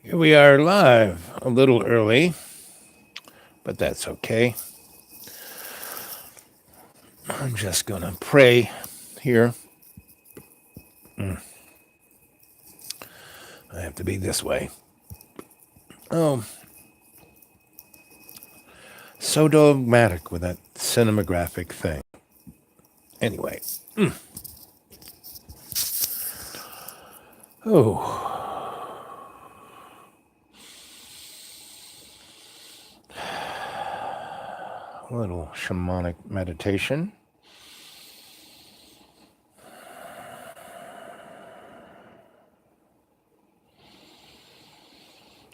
Here we are live, a little early, but that's okay. I'm just going to pray here. I have to be this way. Oh, so dogmatic with that cinematographic thing. Anyway. Oh. A little shamanic meditation.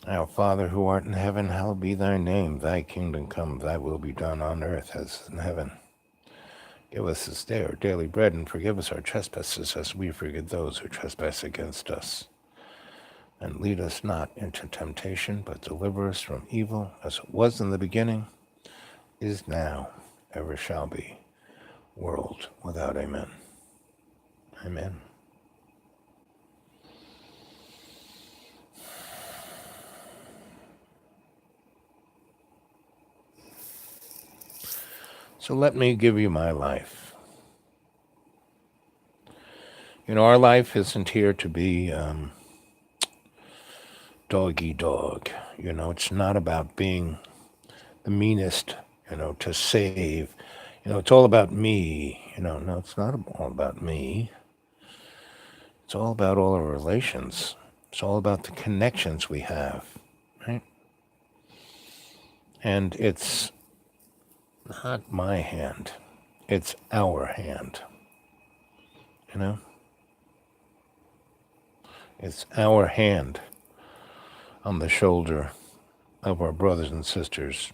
Our Father who art in heaven, hallowed be thy name. Thy kingdom come, thy will be done on earth as in heaven. Give us this day our daily bread, and forgive us our trespasses as we forgive those who trespass against us. And lead us not into temptation, but deliver us from evil, as it was in the beginning, is now, ever shall be, world without amen. Amen. So let me give you my life. You know, our life isn't here to be dog eat dog. You know, it's not about being the meanest, to save. It's all about me. No, it's not all about me. It's all about all our relations. It's all about the connections we have, right? And it's not my hand. It's our hand, It's our hand on the shoulder of our brothers and sisters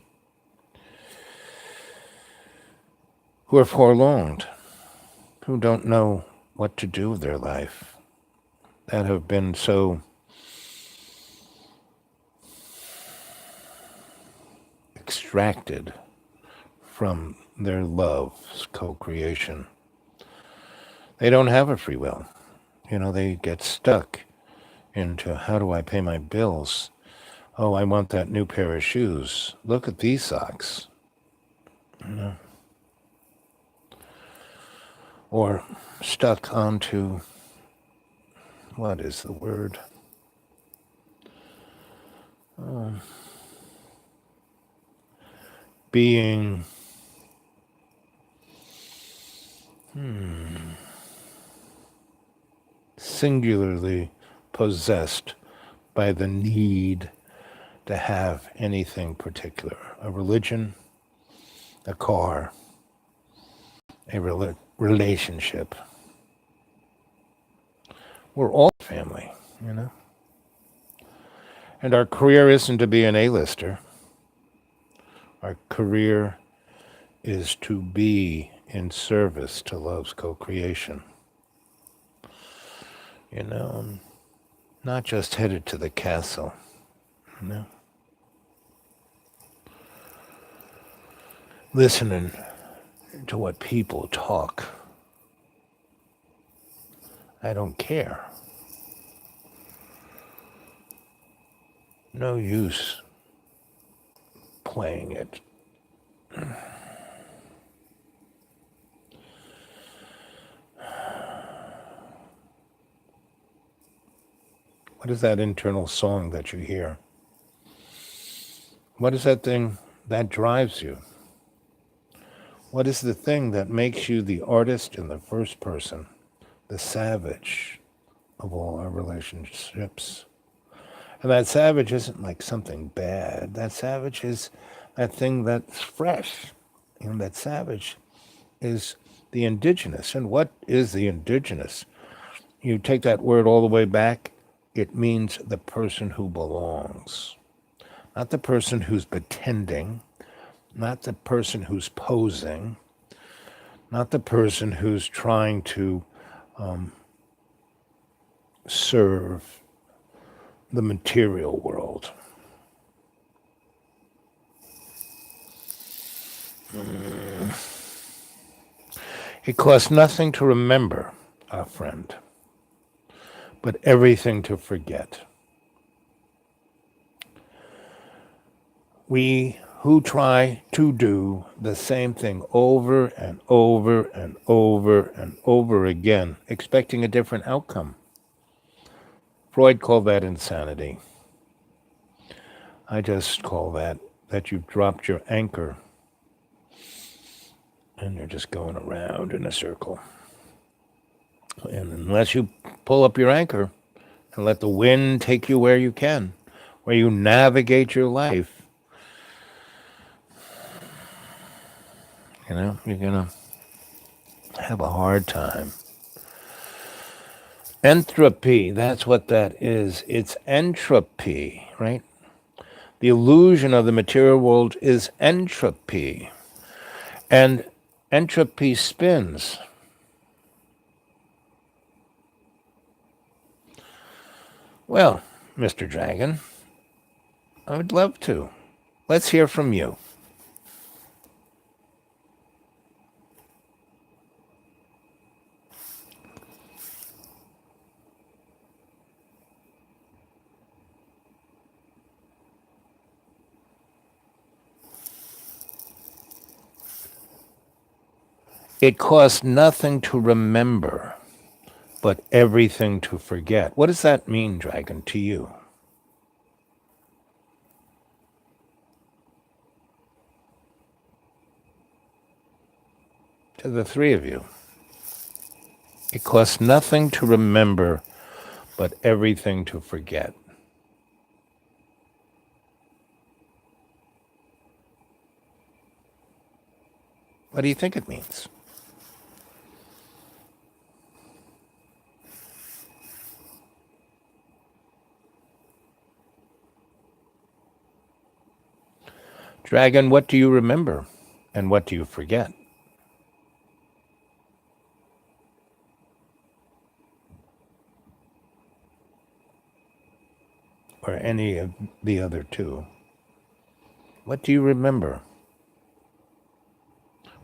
who are forlorn, who don't know what to do with their life, that have been so extracted from their love's co-creation. They don't have a free will. They get stuck into, how do I pay my bills? Oh, I want that new pair of shoes. Look at these socks. Or stuck onto, what is the word? Being singularly possessed by the need to have anything particular. A religion, a car, a relationship. We're all family, And our career isn't to be an A-lister. Our career is to be in service to love's co-creation. Not just headed to the castle, Listening to what people talk. I don't care. No use playing it. What is that internal song that you hear? What is that thing that drives you? What is the thing that makes you the artist in the first person, the savage of all our relationships? And that savage isn't like something bad. That savage is that thing that's fresh. That savage is the indigenous. And what is the indigenous? You take that word all the way back, it means the person who belongs. Not the person who's pretending, not the person who's posing, not the person who's trying to serve the material world. It costs nothing to remember, our friend, but everything to forget. we who try to do the same thing over and over and over and over again, expecting a different outcome. Freud called that insanity. I just call that you've dropped your anchor and you're just going around in a circle. And unless you pull up your anchor and let the wind take you where you can, where you navigate your life, you're going to have a hard time. Entropy, that's what that is. It's entropy, right? The illusion of the material world is entropy. And entropy spins. Well, Mr. Dragon, I would love to. Let's hear from you. It costs nothing to remember, but everything to forget. What does that mean, Dragon, to you? To the three of you. It costs nothing to remember, but everything to forget. What do you think it means? Dragon, what do you remember and what do you forget? Or any of the other two. What do you remember?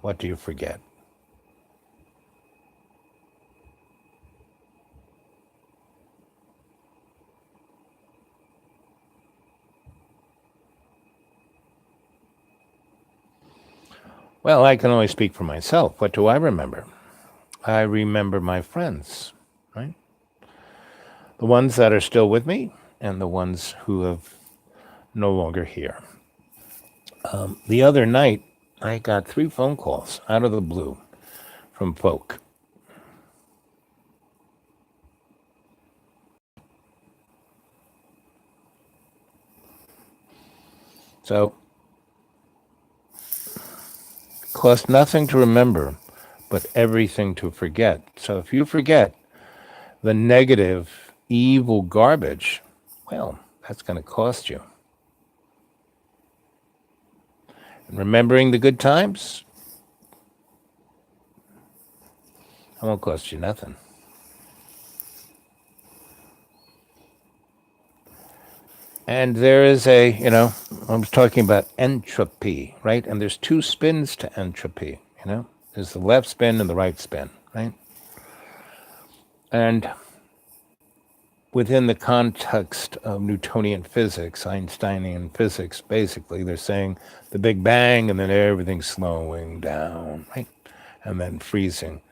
What do you forget? Well, I can only speak for myself. What do I remember? I remember my friends, right? The ones that are still with me and the ones who have no longer here. The other night, I got 3 phone calls out of the blue from folk. So, it costs nothing to remember, but everything to forget. So if you forget the negative, evil garbage, well, that's going to cost you. And remembering the good times, it won't cost you nothing. And there is I was talking about entropy, right? And there's 2 spins to entropy, There's the left spin and the right spin, right? And within the context of Newtonian physics, Einsteinian physics, basically, they're saying the Big Bang and then everything's slowing down, right? And then freezing.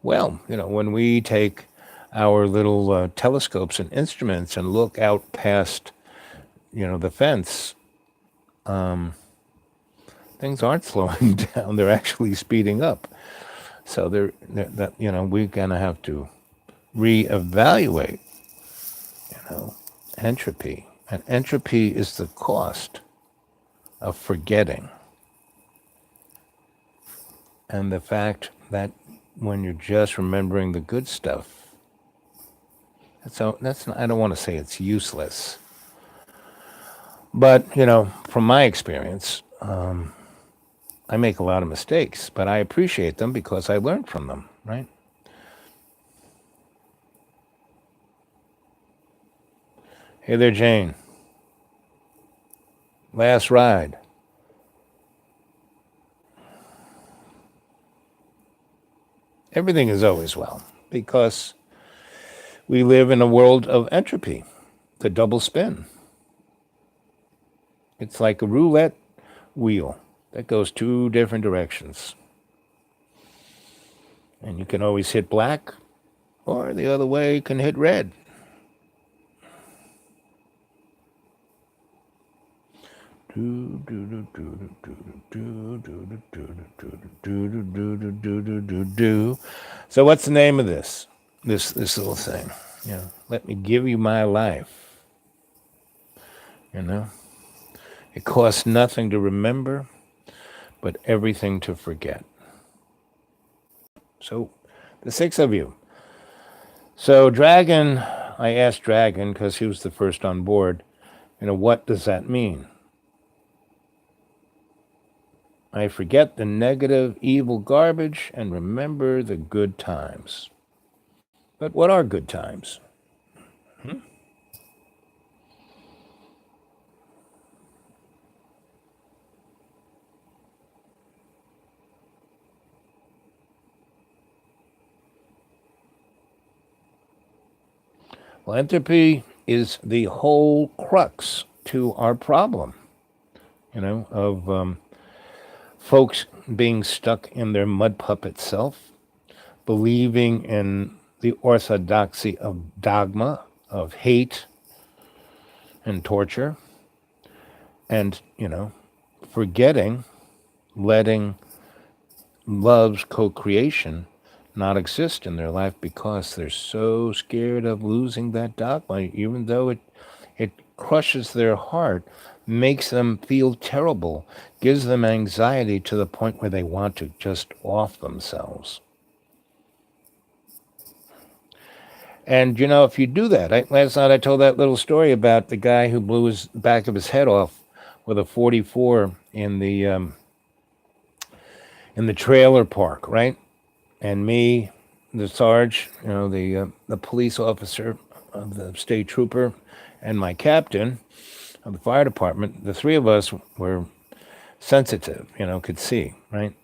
Well, when we take our little telescopes and instruments and look out past, the fence, things aren't slowing down. They're actually speeding up. So we're going to have to reevaluate entropy. And entropy is the cost of forgetting. And the fact that when you're just remembering the good stuff, that's I don't want to say it's useless. But, from my experience, I make a lot of mistakes, but I appreciate them because I learned from them, right? Hey there, Jane. Last ride. Everything is always well because we live in a world of entropy, the double spin. It's like a roulette wheel that goes two different directions. And you can always hit black, or the other way you can hit red. So what's the name of this little thing? You know, let me give you my life. You know, it costs nothing to remember, but everything to forget. So, the 6 of you. So Dragon, I asked Dragon because he was the first on board. You know, what does that mean? I forget the negative, evil garbage and remember the good times. But what are good times? Well, entropy is the whole crux to our problem, you know, of folks being stuck in their mud puppet self, believing in the orthodoxy of dogma, of hate and torture, and, you know, forgetting, letting love's co-creation not exist in their life because they're so scared of losing that dogma, even though it crushes their heart, makes them feel terrible, gives them anxiety to the point where they want to just off themselves. And, you know, if you do that, last night I told that little story about the guy who blew his back of his head off with a 44 in the trailer park, right? And me, the Sarge, you know, the police officer of the state trooper, and my captain of the fire department, the three of us were sensitive, you know, could see, right?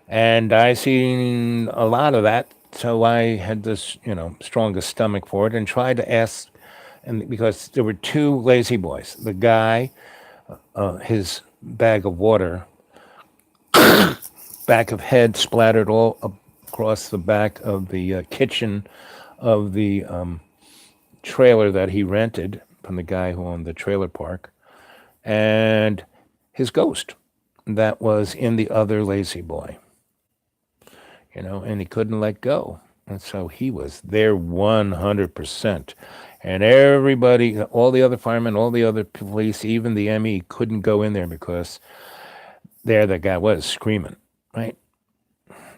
And I seen a lot of that, so I had this, you know, strongest stomach for it and tried to ask, and because there were two lazy boys. The guy, his bag of water, back of head splattered all across the back of the kitchen of the trailer that he rented from the guy who owned the trailer park, and his ghost that was in the other lazy boy, you know, and he couldn't let go. And so he was there 100%. And everybody, all the other firemen, all the other police, even the ME couldn't go in there because there the guy was screaming, right?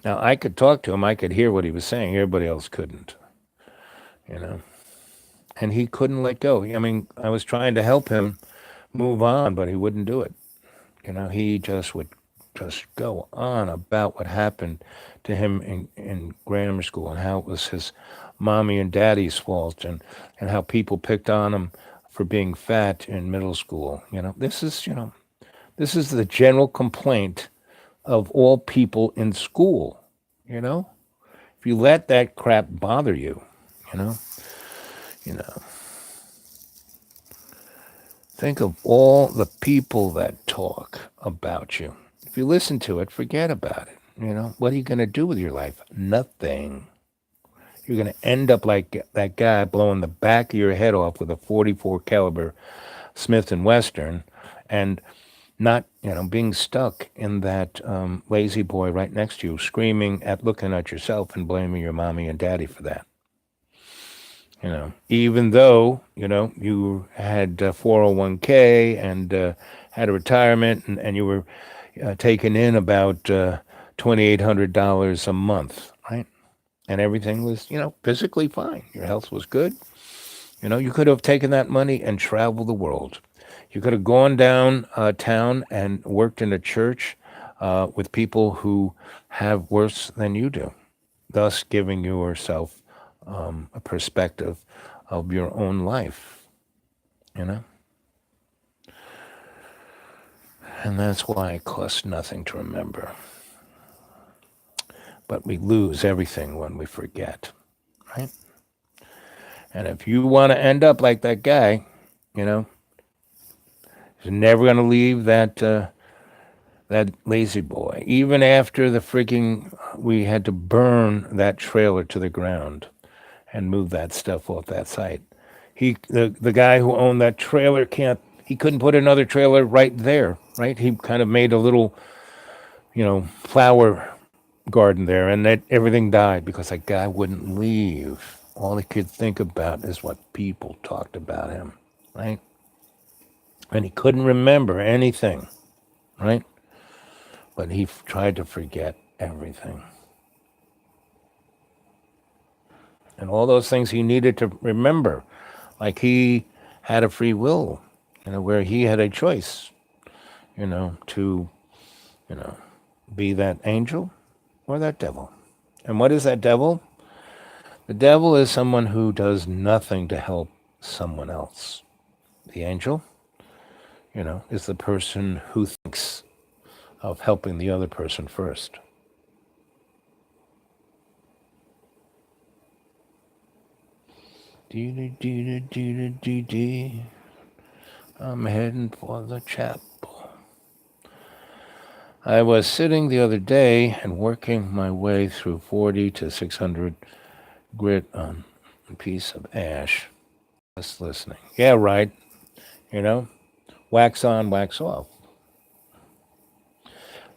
Now, I could talk to him. I could hear what he was saying. Everybody else couldn't, you know. And he couldn't let go. I mean, I was trying to help him move on, but he wouldn't do it. You know, he just would just go on about what happened to him in grammar school and how it was his mommy and daddy's fault and how people picked on him for being fat in middle school. You know, this is the general complaint of all people in school, you know? If you let that crap bother you, you know, you know, think of all the people that talk about you. If you listen to it, forget about it. You know, what are you going to do with your life? Nothing. You're going to end up like that guy blowing the back of your head off with a 44 caliber Smith & Western and not, you know, being stuck in that lazy boy right next to you, screaming at looking at yourself and blaming your mommy and daddy for that. You know, even though, you know, you had 401k and had a retirement and you were taking in about $2,800 a month, right? And everything was, you know, physically fine. Your health was good. You know, you could have taken that money and traveled the world. You could have gone down town and worked in a church with people who have worse than you do, thus giving yourself a perspective of your own life, you know? And that's why it costs nothing to remember. But we lose everything when we forget, right? And if you want to end up like that guy, you know, he's never going to leave that that lazy boy, even after we had to burn that trailer to the ground and move that stuff off that site. The guy who owned that trailer he couldn't put another trailer right there, right? He kind of made a little, flower garden there, and everything died because that guy wouldn't leave. All he could think about is what people talked about him, right? And he couldn't remember anything, right? But he tried to forget everything. And all those things he needed to remember, like he had a free will, where he had a choice, to, be that angel or that devil. And what is that devil? The devil is someone who does nothing to help someone else. The angel, is the person who thinks of helping the other person first. I'm heading for the chapel. I was sitting the other day and working my way through 40 to 600 grit on a piece of ash. Just listening. Yeah, right. Wax on, wax off.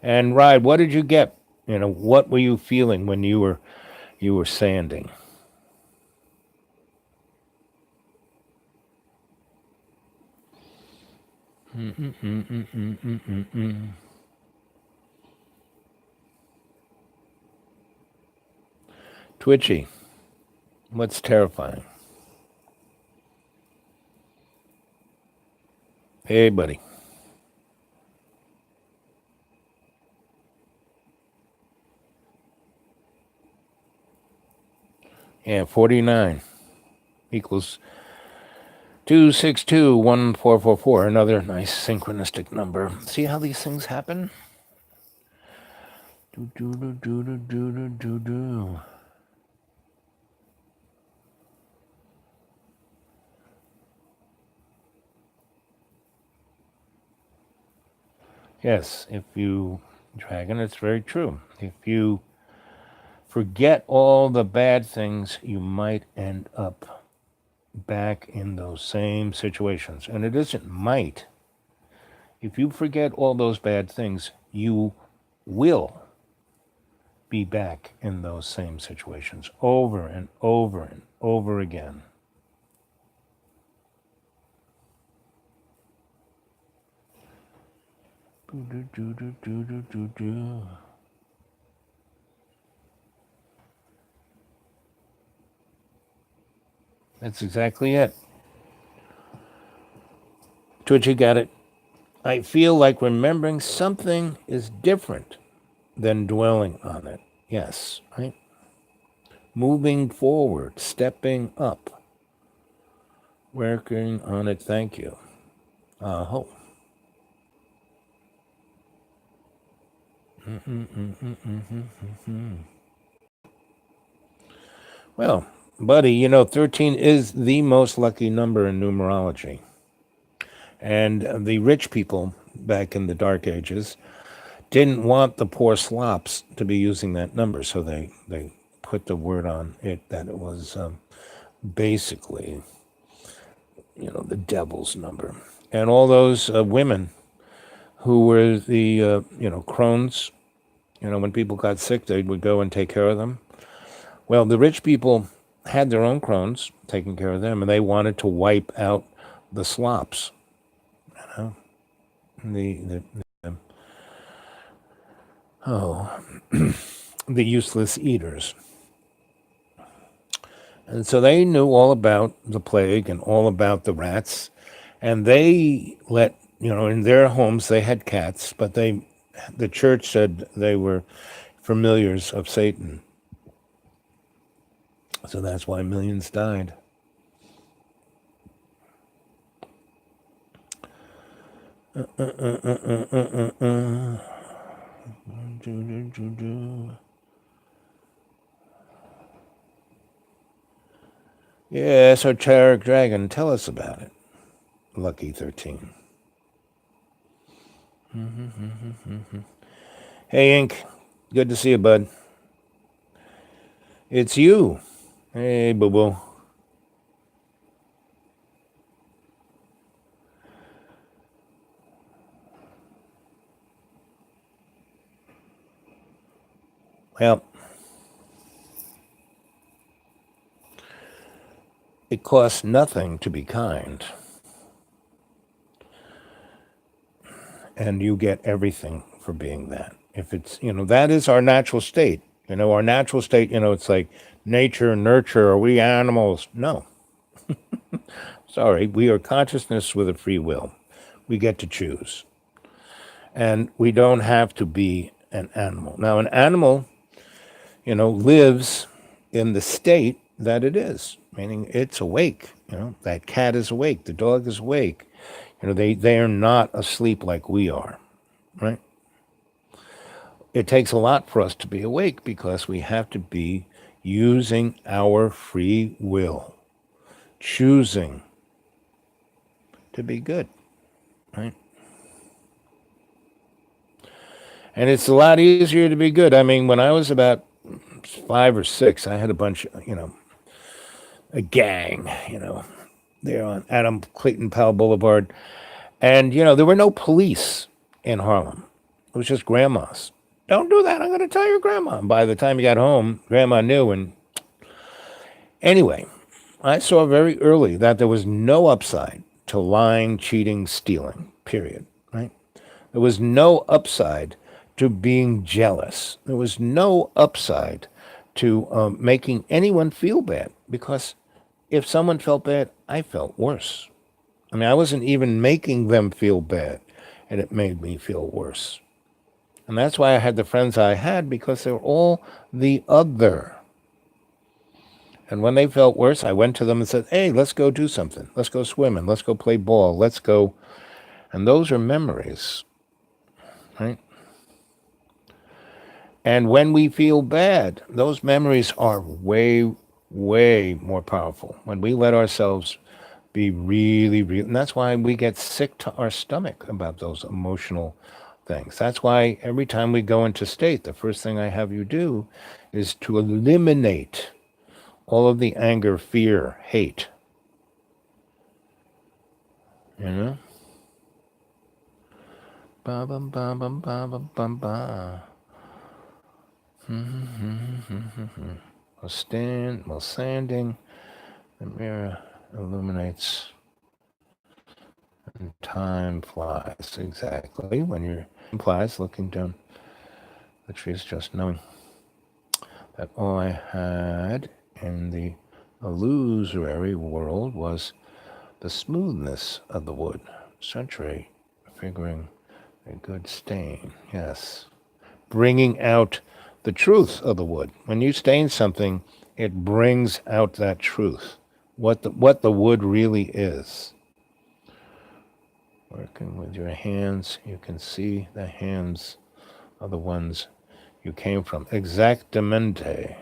And Ride, what did you get? What were you feeling when you were sanding? Twitchy, what's terrifying? Hey, buddy. Yeah, 49 equals 2621444. Another nice synchronistic number. See how these things happen? Do. Yes, Dragon, it's very true. If you forget all the bad things, you might end up back in those same situations. And it isn't might. If you forget all those bad things, you will be back in those same situations over and over and over again. That's exactly it. Twitchy got it. I feel like remembering something is different than dwelling on it. Yes, right? Moving forward, stepping up, working on it. Thank you. Ho. Well, buddy, 13 is the most lucky number in numerology. And the rich people back in the Dark Ages didn't want the poor slops to be using that number, so they put the word on it that it was basically, the devil's number. And all those women who were the, crones, when people got sick, they would go and take care of them. Well, the rich people had their own crones taking care of them, and they wanted to wipe out the slops, the the useless eaters. And so they knew all about the plague and all about the rats, and they let, in their homes they had cats, but the church said they were familiars of Satan. So that's why millions died. Yeah, esoteric dragon, tell us about it. Lucky 13. Hey, Ink. Good to see you, bud. It's you. Hey, boo-boo. Well, it costs nothing to be kind, and you get everything for being that. If it's, that is our natural state. Our natural state, it's like nature, nurture, are we animals? No. Sorry, we are consciousness with a free will. We get to choose. And we don't have to be an animal. Now, an animal, lives in the state that it is, meaning it's awake. That cat is awake, the dog is awake. They are not asleep like we are, right? It takes a lot for us to be awake because we have to be using our free will, choosing to be good, right? And it's a lot easier to be good. I mean, when I was about 5 or 6, I had a bunch, a gang, there on Adam Clayton Powell Boulevard. And, there were no police in Harlem. It was just grandmas. Don't do that. I'm going to tell your grandma. And by the time you got home, grandma knew. And anyway, I saw very early that there was no upside to lying, cheating, stealing, period, right? There was no upside to being jealous. There was no upside to making anyone feel bad, because if someone felt bad, I felt worse. I mean, I wasn't even making them feel bad, and it made me feel worse. And that's why I had the friends I had, because they were all the other. And when they felt worse, I went to them and said, hey, let's go do something. Let's go swimming. Let's go play ball. Let's go. And those are memories, right? And when we feel bad, those memories are way, way more powerful. When we let ourselves be really, really, and that's why we get sick to our stomach about those emotional things. That's why every time we go into state, the first thing I have you do is to eliminate all of the anger, fear, hate. You know? Ba bum ba bum ba bum bum ba. While sanding, the mirror illuminates, and time flies. Exactly. When you're flies, looking down the trees, just knowing that all I had in the illusory world was the smoothness of the wood. Century figuring a good stain. Yes. Bringing out the truth of the wood. When you stain something, it brings out that truth. What the wood really is. Working with your hands, you can see the hands of the ones you came from. Exactamente,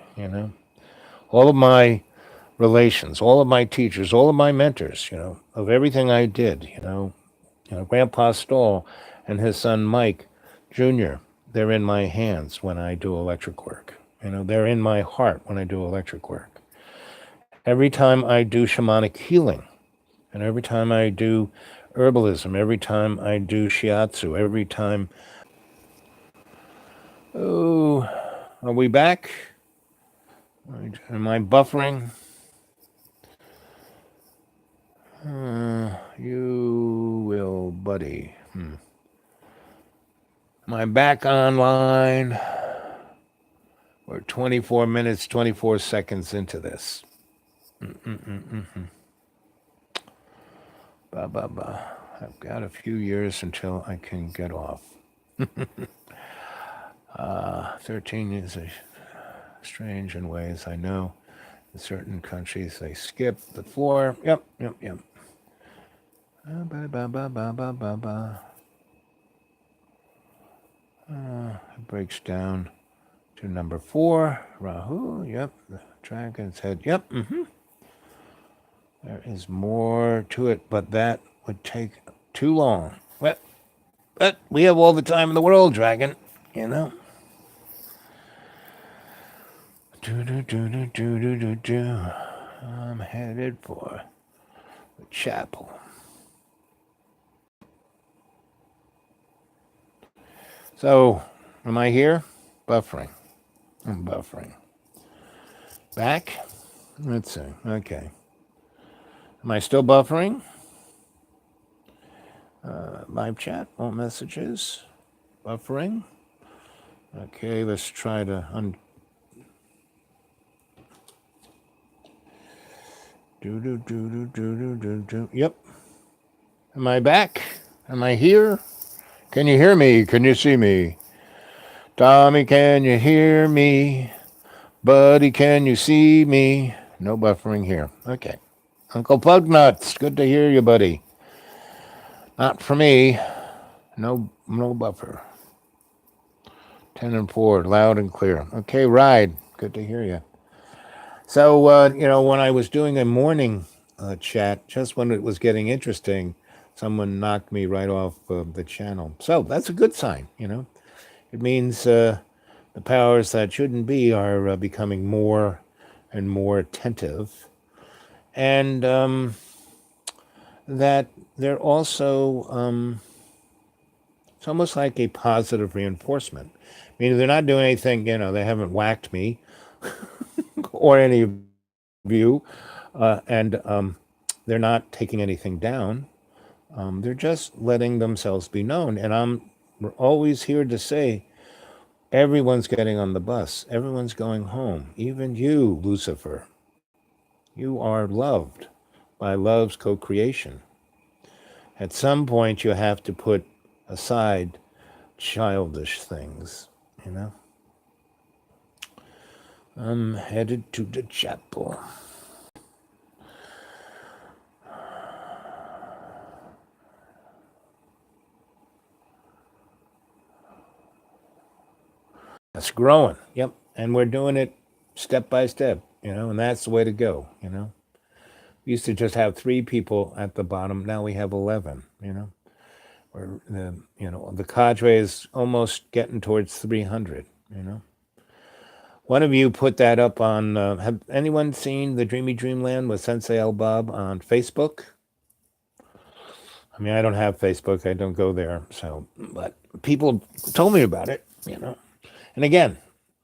All of my relations, all of my teachers, all of my mentors, of everything I did, Grandpa Stoll and his son Mike Jr., they're in my hands when I do electric work. They're in my heart when I do electric work. Every time I do shamanic healing, and every time I do herbalism, every time I do shiatsu, every time... Oh, are we back? Am I buffering? You will, buddy. Am I back online? We're 24 minutes, 24 seconds into this. I've got a few years until I can get off. 13 is strange in ways, I know. In certain countries, they skip the floor. Yep. It breaks down to number 4. Rahu, yep. The dragon's head, yep. There is more to it, but that would take too long. Well, But we have all the time in the world, Dragon. You know. I'm headed for the chapel. So, am I here? Buffering. I'm buffering. Back? Let's see. Okay. Am I still buffering? Live chat, all messages. Buffering. Okay, let's try to Yep. Am I back? Am I here? Can you hear me? Can you see me? Tommy, can you hear me? Buddy, can you see me? No buffering here. Okay. Uncle Pugnuts, good to hear you, buddy. Not for me. No buffer. 10 and 4, loud and clear. Okay, Ride, good to hear you. So, when I was doing a morning chat, just when it was getting interesting, someone knocked me right off the channel. So that's a good sign, It means the powers that shouldn't be are becoming more and more attentive. And that they're also, it's almost like a positive reinforcement. Meaning they're not doing anything, they haven't whacked me or any of you, and they're not taking anything down. They're just letting themselves be known. And I'm always here to say, everyone's getting on the bus. Everyone's going home. Even you, Lucifer. You are loved by love's co-creation. At some point, you have to put aside childish things, I'm headed to the chapel. That's growing. Yep. And we're doing it step by step, and that's the way to go, We used to just have 3 people at the bottom. Now we have 11, Or the cadre is almost getting towards 300, One of you put that up on, have anyone seen The Dreamy Dreamland with Sensei El Bob on Facebook? I mean, I don't have Facebook. I don't go there. So, but people told me about it, And again,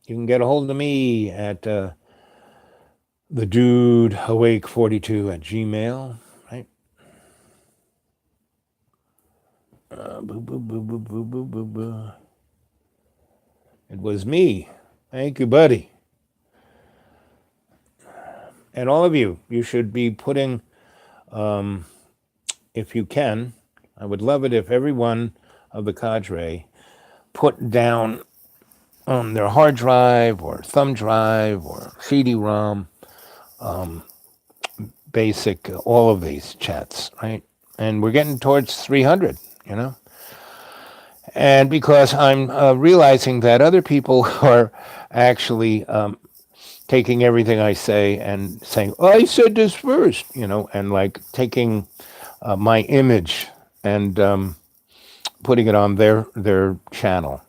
you can get a hold of me at the dude awake42 at Gmail, right? It was me. Thank you, buddy. And all of you should be putting, if you can, I would love it if everyone of the cadre put down on their hard drive or thumb drive or CD-ROM, basic, all of these chats, right? And we're getting towards 300, And because I'm realizing that other people are actually taking everything I say and saying, oh, I said this first, and like taking my image and putting it on their channel.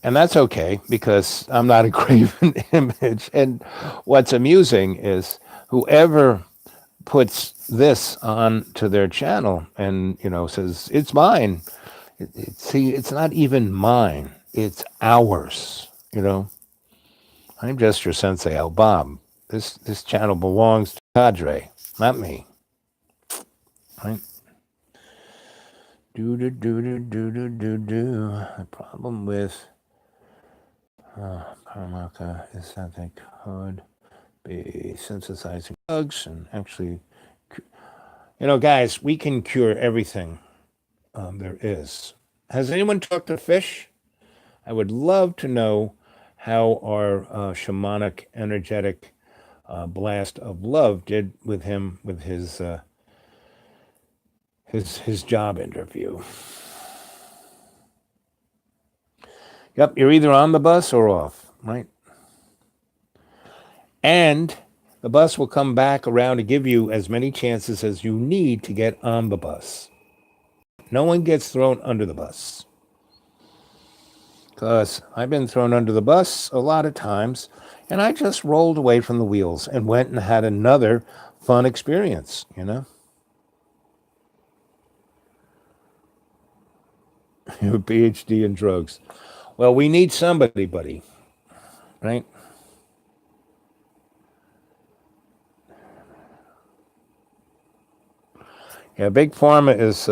And that's okay, because I'm not a graven image. And what's amusing is whoever puts this on to their channel and, says, it's mine. It's not even mine. It's ours, I'm just your Sensei El Bob. This channel belongs to Cadre, not me. Right? The problem with Paramaka is that they could be synthesizing drugs and actually, guys, we can cure everything there is. Has anyone talked to Fish? I would love to know how our shamanic, energetic blast of love did with him with his job interview. Yep, you're either on the bus or off, right? And the bus will come back around to give you as many chances as you need to get on the bus. No one gets thrown under the bus. because I've been thrown under the bus a lot of times, and I just rolled away from the wheels and went and had another fun experience, you know? Your PhD in drugs. Well, we need somebody, buddy, right? Yeah, big pharma is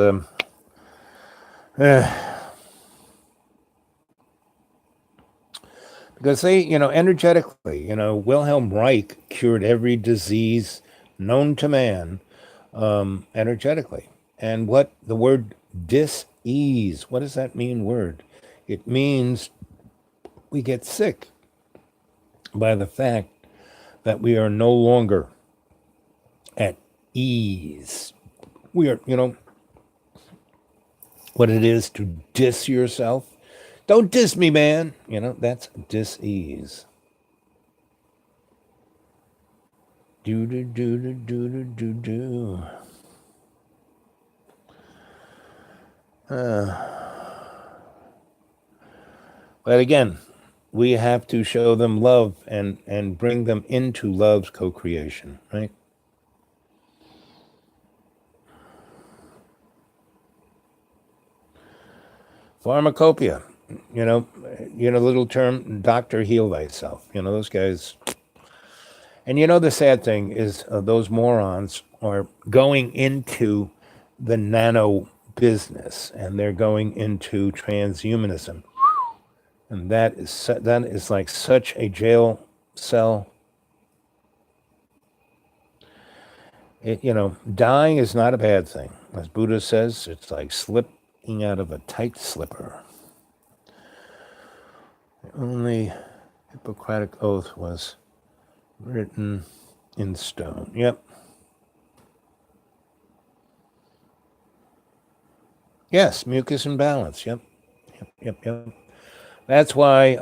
because they, energetically, Wilhelm Reich cured every disease known to man energetically. And what the word dis-ease, what does that mean word? It means we get sick by the fact that we are no longer at ease. We are, what it is to diss yourself. Don't diss me, man. That's dis-ease. Do do do do do do do do. But again, we have to show them love and bring them into love's co-creation, right? Pharmacopoeia, the little term, doctor, heal thyself. Those guys. And the sad thing is those morons are going into the nano business, and they're going into transhumanism. And that is like such a jail cell. Dying is not a bad thing. As Buddha says, it's like slipping out of a tight slipper. The only Hippocratic oath was written in stone. Yep. Yes, mucus and balance. Yep. That's why,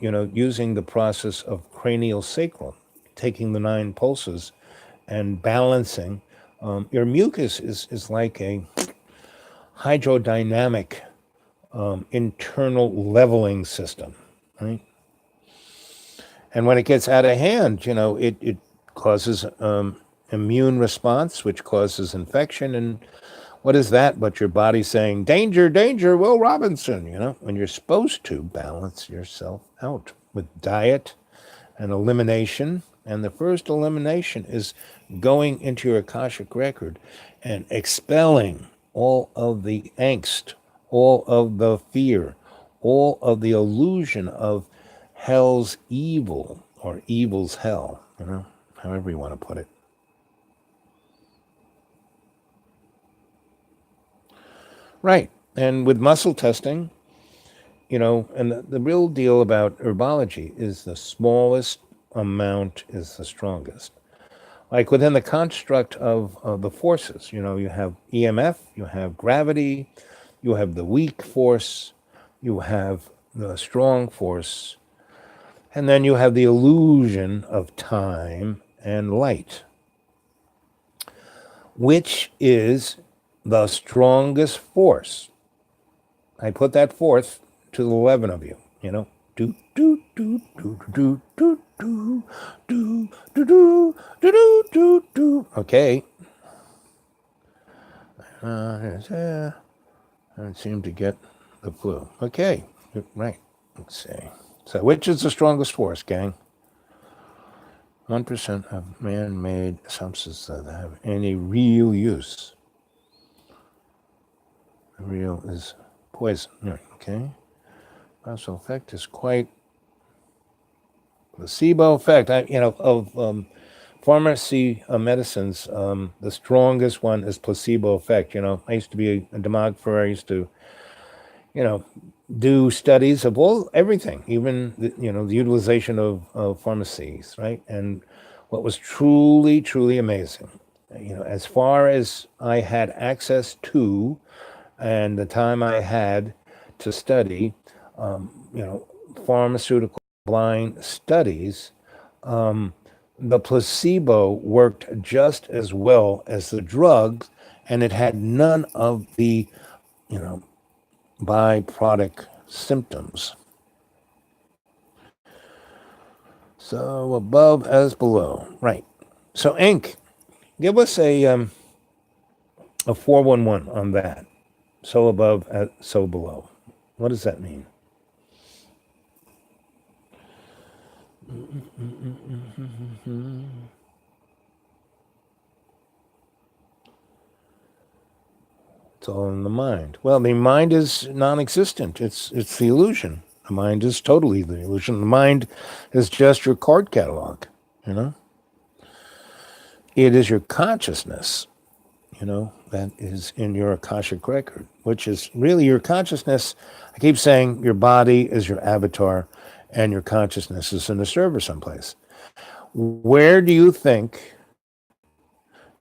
using the process of cranial sacral, taking the 9 pulses and balancing, your mucus is like a hydrodynamic internal leveling system, right? And when it gets out of hand, it causes immune response, which causes infection. And what is that but your body saying, danger, danger, Will Robinson, when you're supposed to balance yourself out with diet and elimination. And the first elimination is going into your Akashic record and expelling all of the angst, all of the fear, all of the illusion of hell's evil or evil's hell, however you want to put it. Right. And with muscle testing, and the real deal about herbology is the smallest amount is the strongest. Like within the construct of the forces, you have EMF, you have gravity, you have the weak force, you have the strong force, and then you have the illusion of time and light. Which is the strongest force? I put that forth to the 11 of you, Do do do do do do do do do do do do do. Okay. I don't seem to get the clue. Okay, right. Let's see. So, which is the strongest force, gang? 1% of man-made substances that have any real use. The real is poison. Okay. Possible effect is quite placebo effect. Of pharmacy medicines, the strongest one is placebo effect. I used to be a demographer. I used to, do studies of everything, even the utilization of pharmacies, right? And what was truly, truly amazing, as far as I had access to, and the time I had to study, pharmaceutical blind studies, the placebo worked just as well as the drugs, and it had none of the, byproduct symptoms. So above as below. Right. So Ink, give us a 411 on that. So above, so below. What does that mean? It's all in the mind. Well, the mind is non-existent. It's the illusion. The mind is totally the illusion. The mind is just your card catalog, you know? It is your consciousness, that is in your Akashic record, which is really your consciousness. I keep saying your body is your avatar and your consciousness is in a server someplace. Where do you think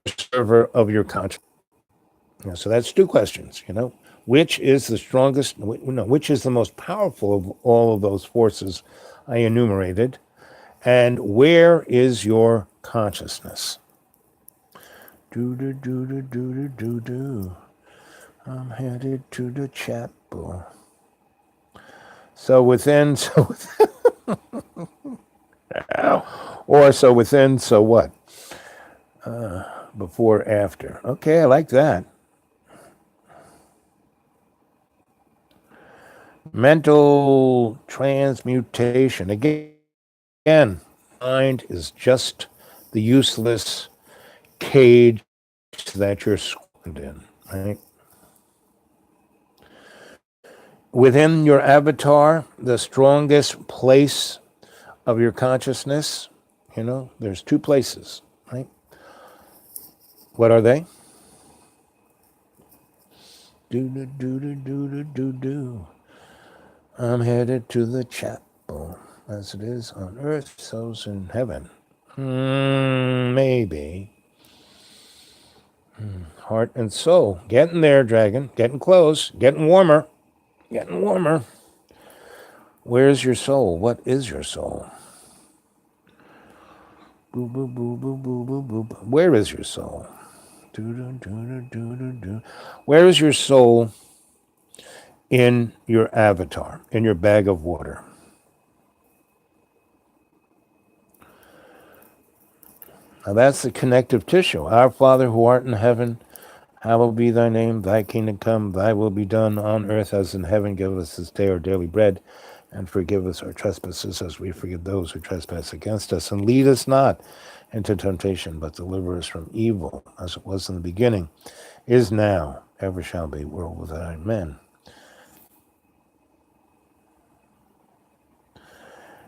the server of your consciousness? So that's two questions, Which is the strongest, which is the most powerful of all of those forces I enumerated? And where is your consciousness? Do do do do do do do do. I'm headed to the chapel. So within, or so within, so what? Before, after. Okay, I like that. Mental transmutation. Again, mind is just the useless cage that you're squeezed in, right? Within your avatar, the strongest place of your consciousness, there's two places, right? What are they? Do do do do do do do do. I'm headed to the chapel, as it is on earth, so's in heaven. Maybe. Heart and soul. Getting there, dragon. Getting close. Getting warmer. Getting warmer. Where's your soul? What is your soul? Boo, boo, boo, boo, boo, boo, boo, boo. Where is your soul? Do, do, do, do, do, do. Where is your soul in your avatar, in your bag of water? Now that's the connective tissue. Our Father who art in heaven, hallowed be thy name, thy kingdom come, thy will be done on earth as in heaven. Give us this day our daily bread, and forgive us our trespasses as we forgive those who trespass against us. And lead us not into temptation, but deliver us from evil, as it was in the beginning, is now, ever shall be, world without end. Amen.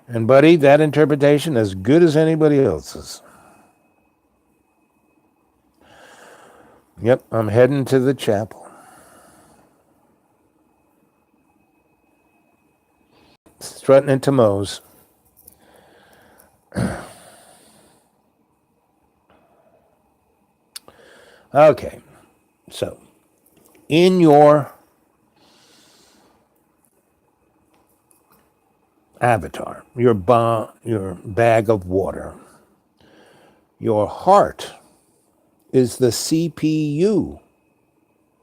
And buddy, that interpretation as good as anybody else's. Yep, I'm heading to the chapel. Strutting into Moe's. Okay, so in your avatar, your bag of water, your heart is the CPU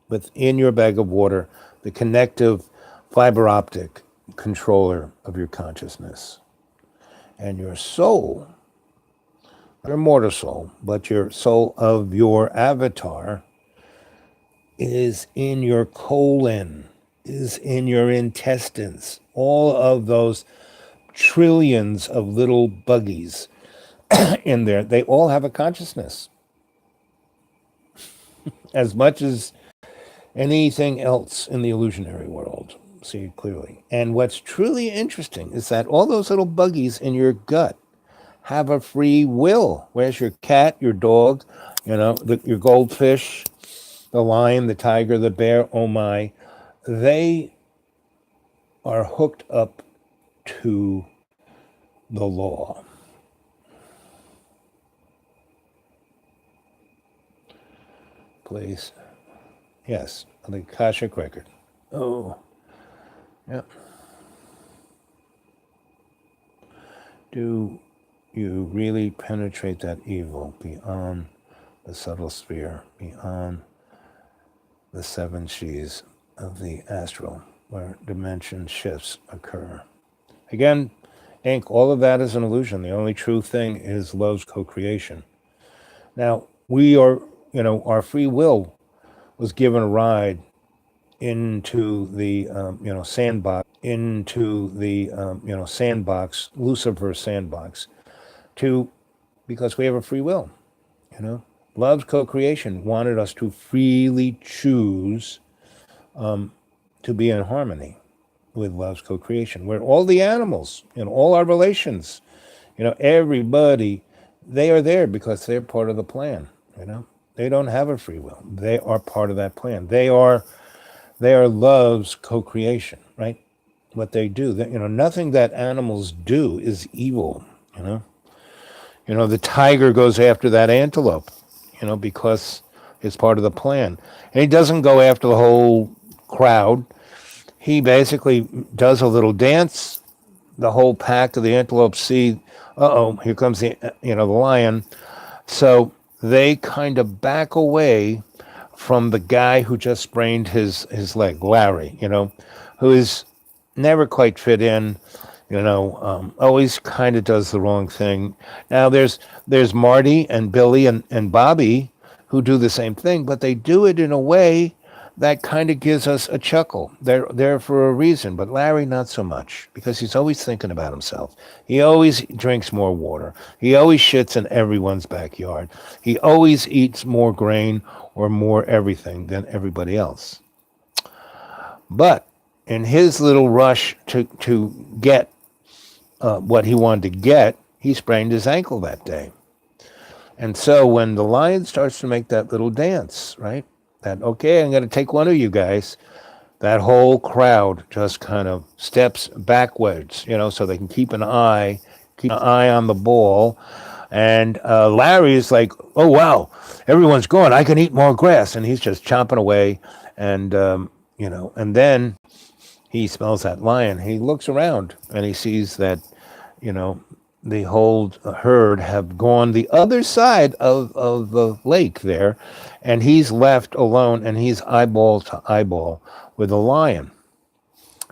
within your bag of water, the connective fiber optic controller of your consciousness. And your soul, not your mortal soul, but your soul of your avatar, is in your colon, is in your intestines. All of those trillions of little buggies in there, they all have a consciousness. As much as anything else in the illusionary world, see it clearly. And what's truly interesting is that all those little buggies in your gut have a free will. Where's your cat, your dog, your goldfish, the lion, the tiger, the bear, oh my, they are hooked up to the law. Please. Yes, the Akashic record. Oh, yep. Do you really penetrate that evil beyond the subtle sphere, beyond the seven G's of the astral, where dimension shifts occur? Again, ink, all of that is an illusion. The only true thing is love's co-creation. Now, we are, our free will was given a ride into the, sandbox, Lucifer's sandbox, because we have a free will, you know. Love's co-creation wanted us to freely choose to be in harmony with love's co-creation, where all the animals in all our relations, everybody, they are there because they're part of the plan. They don't have a free will. They are part of that plan. They are love's co-creation, right? What they do, nothing that animals do is evil. The tiger goes after that antelope, because it's part of the plan. And he doesn't go after the whole crowd. He basically does a little dance. The whole pack of the antelopes see, here comes the lion. So they kind of back away from the guy who just sprained his leg, Larry, who is never quite fit in, always kind of does the wrong thing. Now there's Marty and Billy and Bobby who do the same thing, but they do it in a way that kind of gives us a chuckle. They're there for a reason, but Larry not so much, because he's always thinking about himself. He always drinks more water. He always shits in everyone's backyard. He always eats more grain or more everything than everybody else. But in his little rush to get what he wanted to get, he sprained his ankle that day. And so when the lion starts to make that little dance, right? That, okay, I'm going to take one of you guys, that whole crowd just kind of steps backwards, so they can keep an eye on the ball. And Larry is like, oh, wow, everyone's gone. I can eat more grass. And he's just chomping away. And, and then he smells that lion. He looks around and he sees that, the whole herd have gone the other side of the lake there, and he's left alone, and he's eyeball to eyeball with the lion.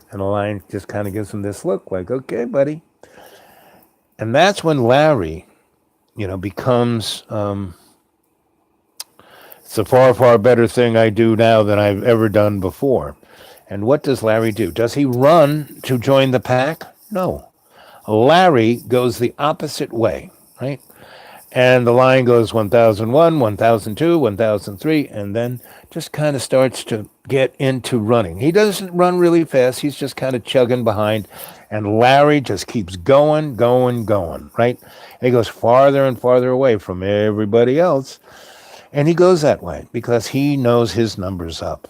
And the lion just kind of gives him this look like, okay, buddy. And that's when Larry, becomes, it's a far, far better thing I do now than I've ever done before. And what does Larry do? Does he run to join the pack? No. Larry goes the opposite way, right? And the lion goes 1001, 1002, 1003, and then just kind of starts to get into running. He doesn't run really fast. He's just kind of chugging behind. And Larry just keeps going, right? And he goes farther and farther away from everybody else. And he goes that way because he knows his number's up.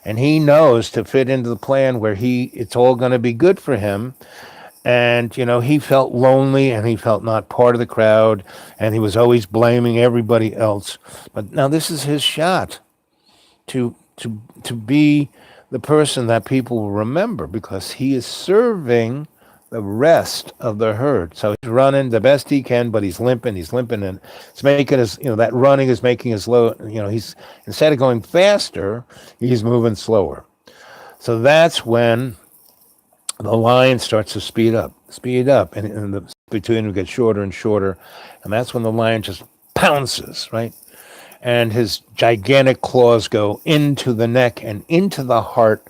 And he knows to fit into the plan where it's all going to be good for him. And, he felt lonely and he felt not part of the crowd, and he was always blaming everybody else. But now this is his shot to be the person that people will remember, because he is serving the rest of the herd. So he's running the best he can, but he's limping, and it's making his, that running is making his low, he's, instead of going faster, he's moving slower. So that's when the lion starts to speed up, and the between them gets shorter and shorter, and that's when the lion just pounces, right? And his gigantic claws go into the neck and into the heart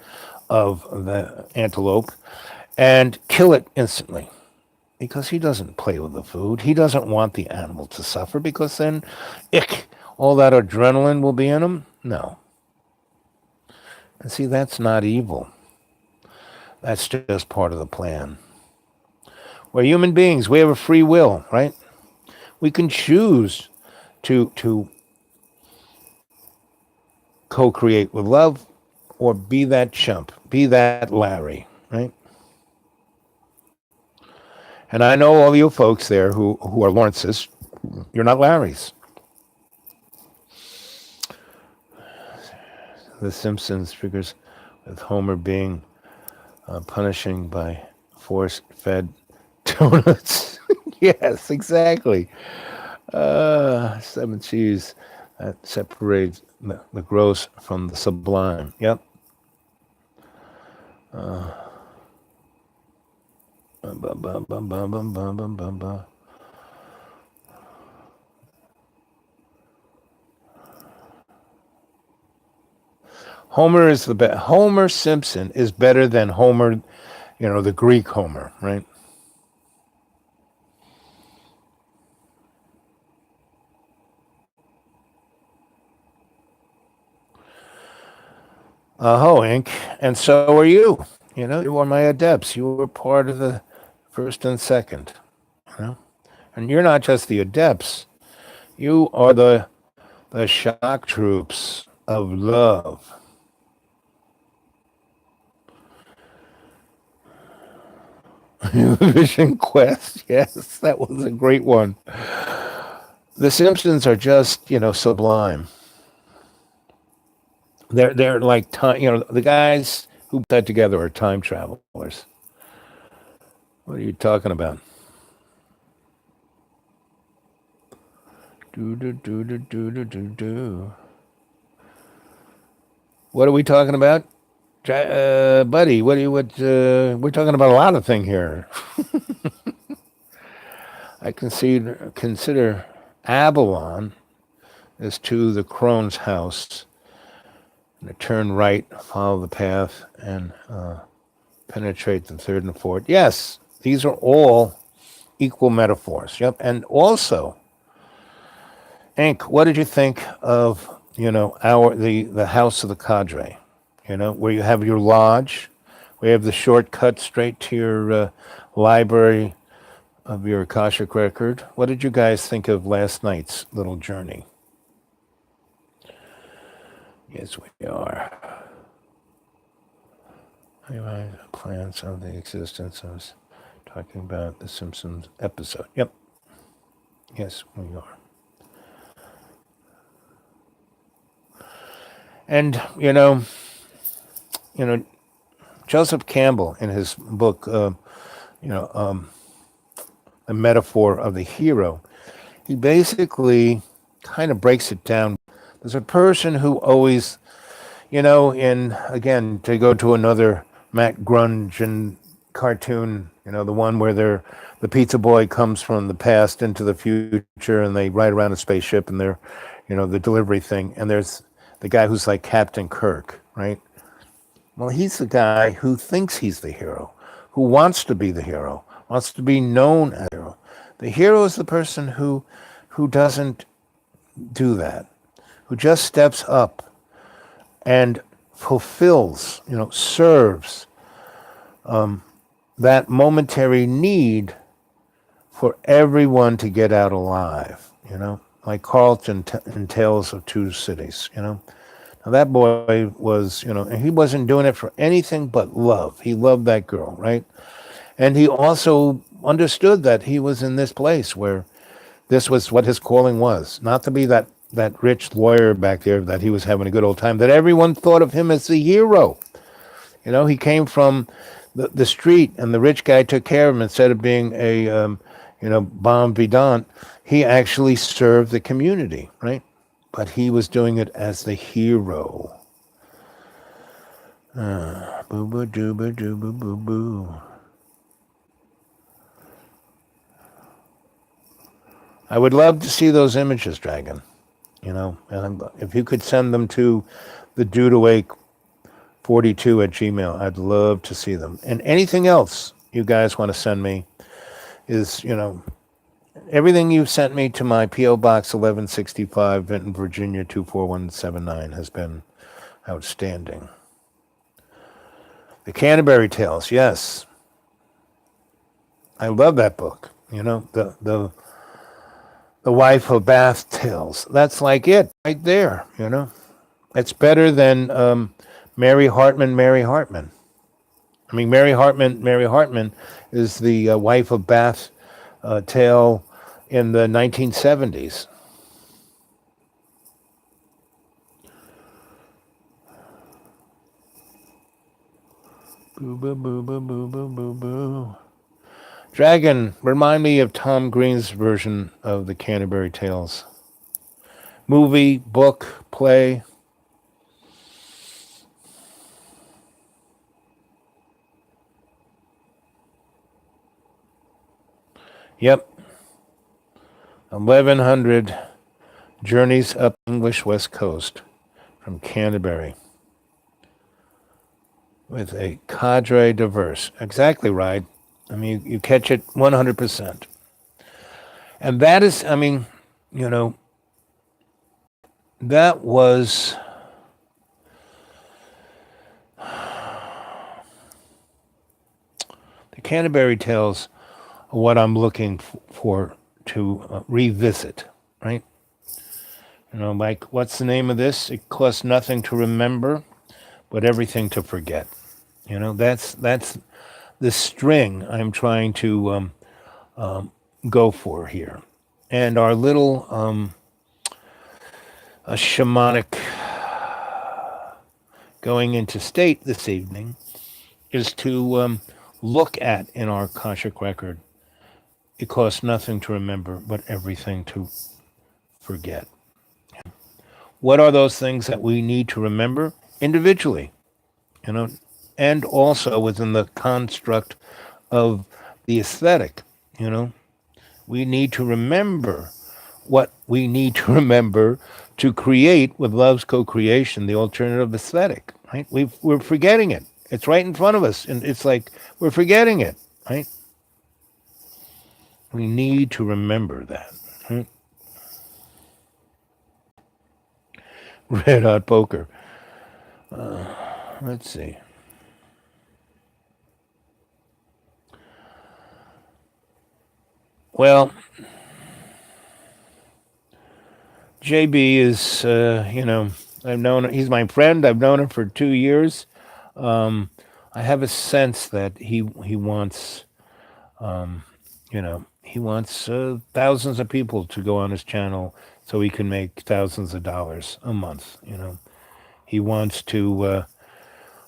of the antelope and kill it instantly, because he doesn't play with the food. He doesn't want the animal to suffer, because then, all that adrenaline will be in him. No. And see, that's not evil. That's just part of the plan. We're human beings. We have a free will, right? We can choose to co-create with love, or be that chump, be that Larry, right? And I know all you folks there who are Lawrences, you're not Larrys. The Simpsons figures with Homer being punishing by force-fed donuts. Yes, exactly. 7 cheese that separates the gross from the sublime. Yep. Homer is the best. Homer Simpson is better than Homer, the Greek Homer, right? Oh, Inc. And so are you. You were my adepts. You were part of the first and second. And you're not just the adepts. You are the shock troops of love. Vision Quest. Yes, that was a great one. The Simpsons are just, sublime. They're like time. The guys who put that together are time travelers. What are you talking about? Do do do do do do do do. What are we talking about, buddy? We're talking about a lot of things here. I consider Avalon is to the crone's house. And turn right, follow the path, and penetrate the third and fourth. Yes, these are all equal metaphors. Yep. And also, Hank, what did you think of the house of the cadre? Where you have your lodge, where you have the shortcut straight to your library of your Akashic record. What did you guys think of last night's little journey? Yes, we are. Anyway, plans of the existence. I was talking about the Simpsons episode. Yep. Yes, we are. And Joseph Campbell in his book, A Metaphor of the Hero, he basically kind of breaks it down. There's a person who always, again, to go to another Matt Grunge cartoon, the one where the pizza boy comes from the past into the future and they ride around a spaceship and they're, the delivery thing. And there's the guy who's like Captain Kirk, right? Well, he's the guy who thinks he's the hero, who wants to be the hero, wants to be known as a hero. The hero is the person who doesn't do that, who just steps up and fulfills, serves that momentary need for everyone to get out alive, like Carlton in Tales of Two Cities, Now that boy was, and he wasn't doing it for anything but love. He loved that girl, right? And he also understood that he was in this place where this was what his calling was, not to be that rich lawyer back there that he was having a good old time, that everyone thought of him as the hero. He came from the street and the rich guy took care of him instead of being a, bon vivant. He actually served the community, right? But he was doing it as the hero. Boo boo doo boo doo boo boo boo. I would love to see those images, Dragon. And if you could send them to the Dude Awake 42 at Gmail, I'd love to see them. And anything else you guys want to send me is, everything you've sent me to my P.O. Box 1165, Vinton, Virginia 24179 has been outstanding. The Canterbury Tales, yes. I love that book. The Wife of Bath Tales. That's like it right there, It's better than Mary Hartman. I mean, Mary Hartman is the Wife of Bath tale in the 1970s. Boo, boo, boo, boo, boo, boo, boo, boo. Dragon, remind me of Tom Green's version of the Canterbury Tales. Movie, book, play. Yep, 1,100 journeys up English West Coast from Canterbury with a cadre diverse. Exactly right. I mean, you catch it 100%. And that is, I mean, you know, that was the Canterbury Tales are what I'm looking for to revisit, right? You know, like, what's the name of this? It costs nothing to remember, but everything to forget. You know, that's the string I'm trying to go for here. And our little a shamanic going into state this evening is to look at in our Akashic record, it costs nothing to remember, but everything to forget. What are those things that we need to remember individually, you know, and also within the construct of the aesthetic, you know? We need to remember what we need to remember to create with love's co-creation, the alternative aesthetic, right? We're forgetting it. It's right in front of us, and it's like we're forgetting it, right? We need to remember that. Right? Red Hot Poker. Let's see. Well, JB is, you know, I've known, he's my friend. I've known him for 2 years. I have a sense that he wants, you know, he wants thousands of people to go on his channel so he can make thousands of dollars a month. You know, he wants to.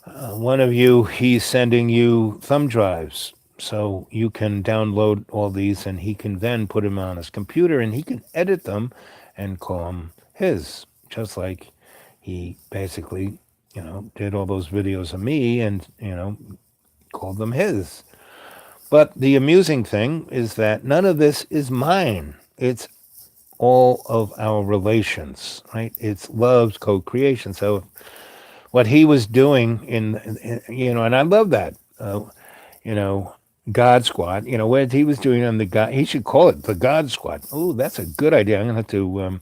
One of you, he's sending you thumb drives so you can download all these, and he can then put them on his computer and he can edit them and call them his, just like he basically, you know, did all those videos of me and, you know, called them his. But the amusing thing is that none of this is mine. It's all of our relations, right? It's love's co-creation. So what he was doing you know, and I love that, you know, God Squad, you know, what he was doing on the God, he should call it the God Squad. Oh, that's a good idea. I'm going to have to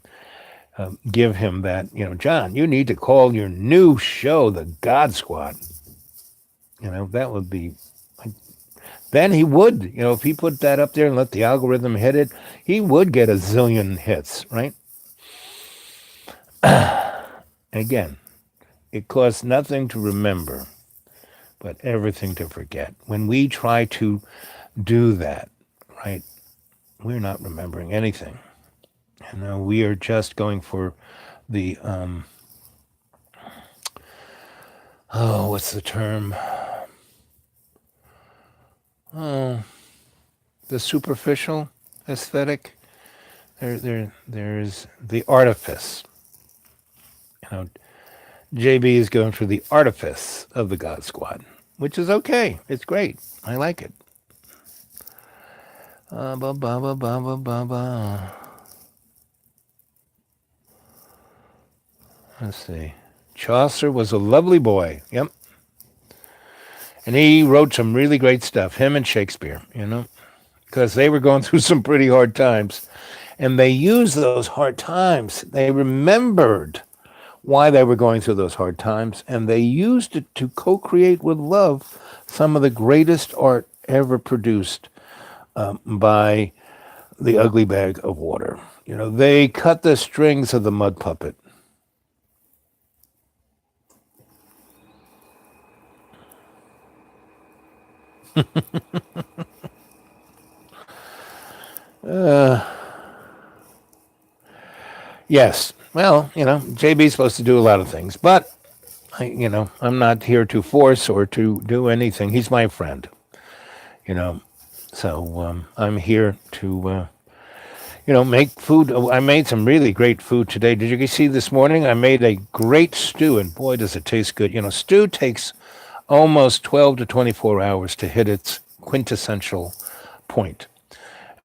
give him that, you know, John, you need to call your new show the God Squad. You know, that would be, then he would, you know, if he put that up there and let the algorithm hit it, he would get a zillion hits, right? Again, it costs nothing to remember, but everything to forget. When we try to do that, right, we're not remembering anything. You know, we are just going for the, oh, what's the term? Oh, the superficial aesthetic. There's the artifice. You know, JB is going for the artifice of the God Squad, which is okay. It's great. I like it. Ba ba ba ba ba ba ba. Let's see. Chaucer was a lovely boy. Yep. And he wrote some really great stuff, him and Shakespeare, you know, because they were going through some pretty hard times. And they used those hard times. They remembered why they were going through those hard times, and they used it to co-create with love some of the greatest art ever produced by the Ugly Bag of Water. You know, they cut the strings of the mud puppet. Yes, well, you know, JB's supposed to do a lot of things, but you know, I'm not here to force or to do anything. He's my friend, you know, so I'm here to, you know, make food. I made some really great food today. Did you see this morning? I made a great stew, and boy, does it taste good. You know, stew takes almost 12 to 24 hours to hit its quintessential point.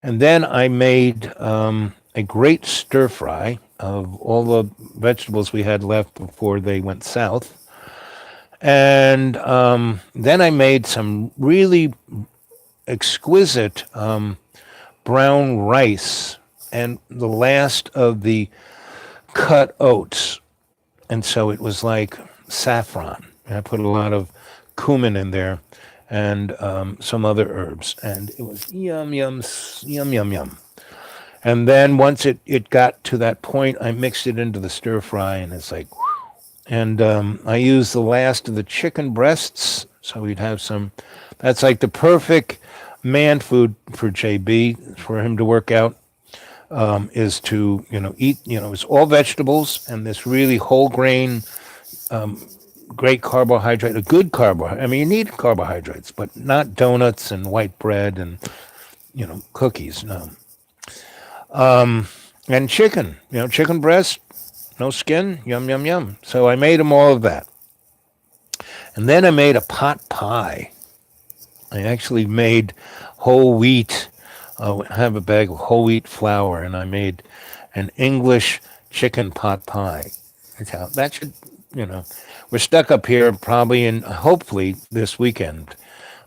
And then I made a great stir fry of all the vegetables we had left before they went south. And then I made some really exquisite brown rice and the last of the cut oats. And so it was like saffron. And I put a lot of cumin in there and some other herbs. And it was yum, yum, yum, yum, yum. And then once it got to that point, I mixed it into the stir fry, and it's like, and I used the last of the chicken breasts. So we'd have some, that's like the perfect man food for JB, for him to work out, is to, eat, it's all vegetables and this really whole grain, great carbohydrate, a good carbohydrate. I mean, you need carbohydrates, but not donuts and white bread and, cookies, no. And chicken, chicken breast, no skin, yum, yum, yum. So I made them all of that. And then I made a pot pie. I actually made whole wheat. I have a bag of whole wheat flour, and I made an English chicken pot pie. That should, we're stuck up here probably, and hopefully this weekend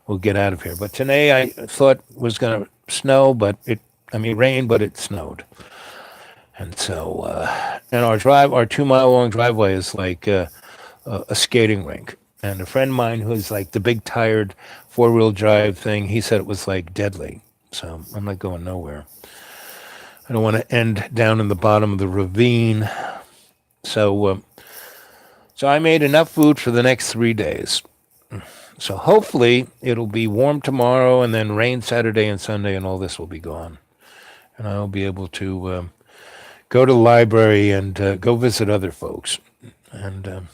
we'll get out of here. But today I thought was going to snow, rain, but it snowed. And so, and our 2-mile long driveway is like a skating rink. And a friend of mine who's like the big tired 4-wheel drive thing, he said it was like deadly. So I'm not going nowhere. I don't want to end down in the bottom of the ravine. So I made enough food for the next 3 days. So hopefully it'll be warm tomorrow and then rain Saturday and Sunday, and all this will be gone. And I'll be able to go to the library and go visit other folks. And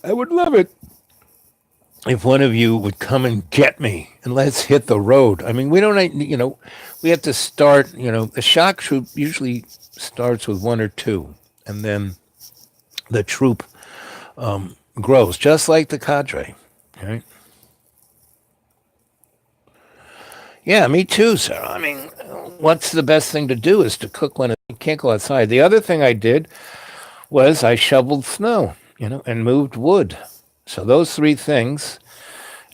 I would love it if one of you would come and get me and let's hit the road. I mean, we don't, we have to start, the shock troop usually starts with 1 or 2, and then the troop grows, just like the cadre, right? Yeah, me too, sir. I mean, what's the best thing to do is to cook when you can't go outside. The other thing I did was I shoveled snow, and moved wood. So those 3 things,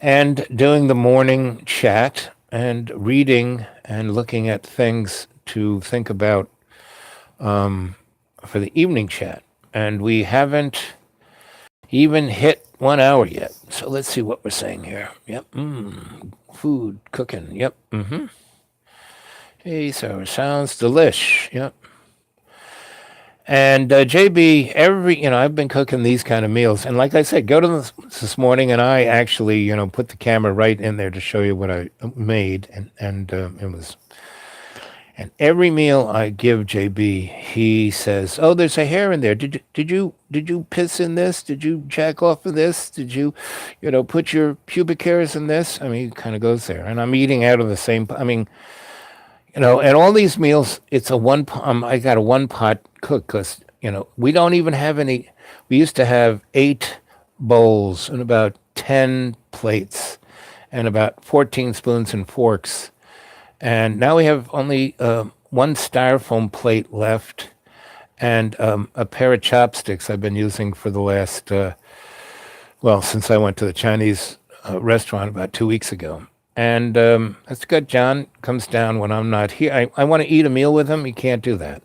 and doing the morning chat and reading and looking at things to think about for the evening chat. And we haven't even hit 1 hour yet. So let's see what we're saying here. Yep. Food, cooking. Yep. Hey, so sounds delish. Yep. And JB, I've been cooking these kind of meals. And like I said, go to this morning, and I actually, put the camera right in there to show you what I made. And it was, and every meal I give JB, he says, "Oh, there's a hair in there. Did you piss in this? Did you jack off of this? Did you, put your pubic hairs in this?" I mean, he kind of goes there. And I'm eating out of the same, and all these meals, it's a I got a 1-pot cook because, we don't even have any. We used to have 8 bowls and about 10 plates and about 14 spoons and forks. And now we have only 1 styrofoam plate left and a pair of chopsticks I've been using for the last, since I went to the Chinese restaurant about 2 weeks ago. And that's good. John comes down when I'm not here. I want to eat a meal with him. He can't do that.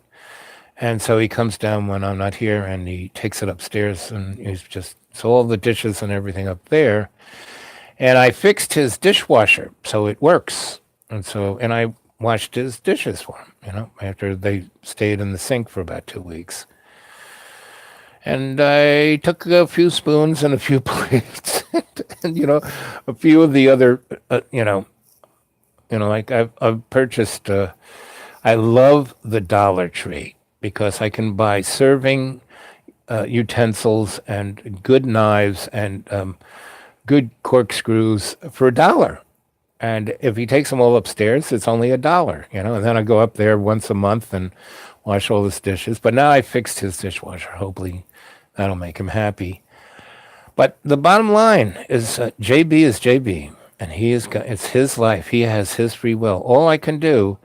And so he comes down when I'm not here, and he takes it upstairs, and he's so all the dishes and everything up there. And I fixed his dishwasher, so it works. And I washed his dishes for him, after they stayed in the sink for about 2 weeks. And I took a few spoons and a few plates and, a few of the other, like I've purchased, I love the Dollar Tree because I can buy serving utensils and good knives and good corkscrews for $1. And if he takes them all upstairs, it's only $1, and then I go up there once a month and wash all his dishes. But now I fixed his dishwasher. Hopefully that'll make him happy. But the bottom line is JB is JB. And it's his life. He has his free will. All I can do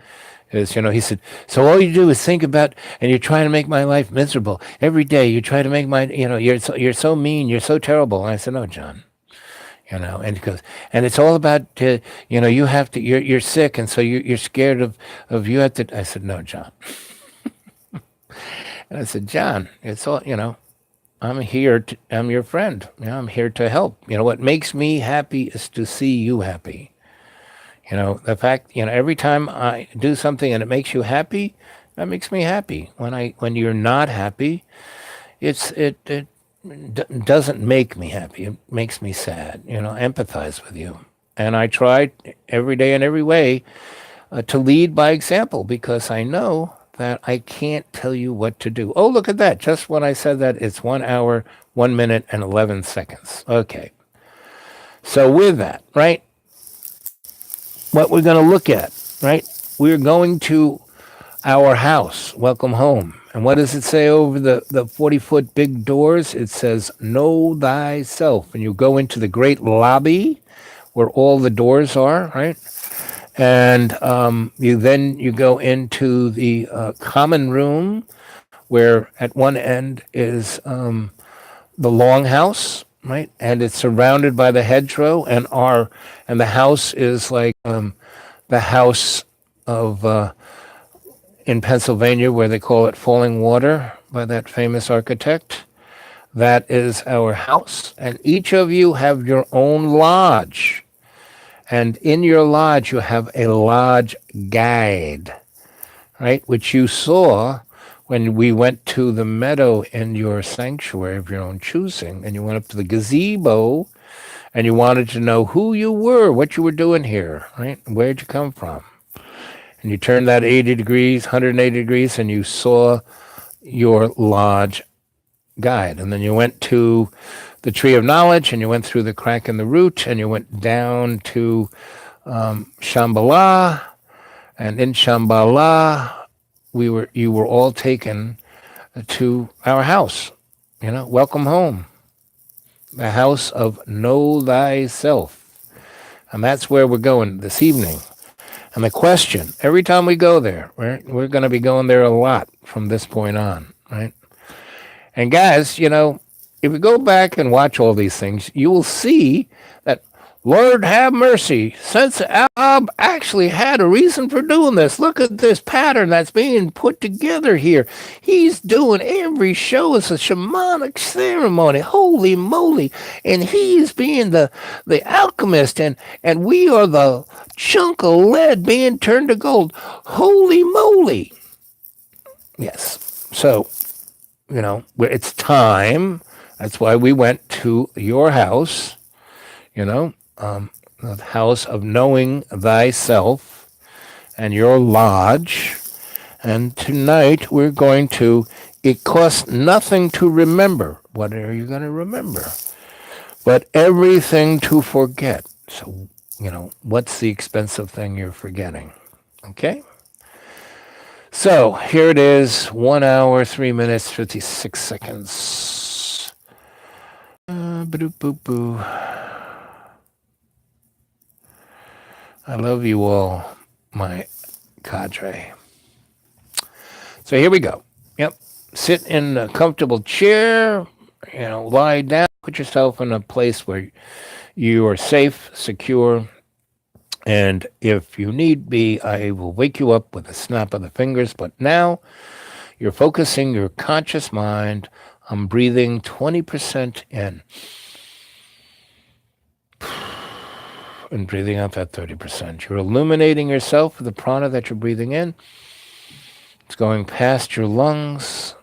is, he said, so all you do is think about, and you're trying to make my life miserable. Every day you try to make you're so mean, you're so terrible. And I said, no, John, and he goes, and it's all about, you have to, you're sick. And so you're scared of you have to, I said, no, John. And I said, John, it's all, I'm here. I'm your friend. I'm here to help. What makes me happy is to see you happy. The fact, every time I do something and it makes you happy, that makes me happy. When you're not happy, it doesn't make me happy. It makes me sad. Empathize with you. And I try every day in every way to lead by example, because I know that I can't tell you what to do. Oh, look at that. Just when I said that, it's 1 hour, 1 minute, and 11 seconds. Okay. So with that, right, what we're going to look at, right, we're going to our house. Welcome home. And what does it say over the 40-foot big doors? It says, know thyself. And you go into the great lobby where all the doors are, right? And you go into the common room, where at one end is the longhouse, right? And it's surrounded by the hedgerow, and the house is like the house of in Pennsylvania, where they call it Falling Water by that famous architect. That is our house, and each of you have your own lodge. And in your lodge, you have a lodge guide, right, which you saw when we went to the meadow in your sanctuary of your own choosing, and you went up to the gazebo, and you wanted to know who you were, what you were doing here, right? Where'd you come from? And you turned that 80 degrees, 180 degrees, and you saw your lodge guide. And then you went to the tree of knowledge, and you went through the crack in the root, and you went down to Shambhala, and in Shambhala, you were all taken to our house. Welcome home, the house of know thyself, and that's where we're going this evening. And the question, every time we go there, right, we're going to be going there a lot from this point on, right? And guys, if we go back and watch all these things, you will see that, Lord have mercy, since Ab actually had a reason for doing this. Look at this pattern that's being put together here. He's doing every show as a shamanic ceremony. Holy moly. And he's being the alchemist, and we are the chunk of lead being turned to gold. Holy moly. Yes. So, it's time. That's why we went to your house, the house of knowing thyself, and your lodge. And tonight we're going to, it costs nothing to remember. What are you going to remember? But everything to forget. So, what's the expensive thing you're forgetting? Okay? So here it is, 1 hour, 3 minutes, 56 seconds. Ba-doop-boop-boo. I love you all, my cadre. So here we go. Yep. Sit in a comfortable chair, lie down, put yourself in a place where you are safe, secure, and if you need be, I will wake you up with a snap of the fingers. But now you're focusing your conscious mind on breathing 20% in and breathing out that 30%. You're illuminating yourself with the prana that you're breathing in. It's going past your lungs.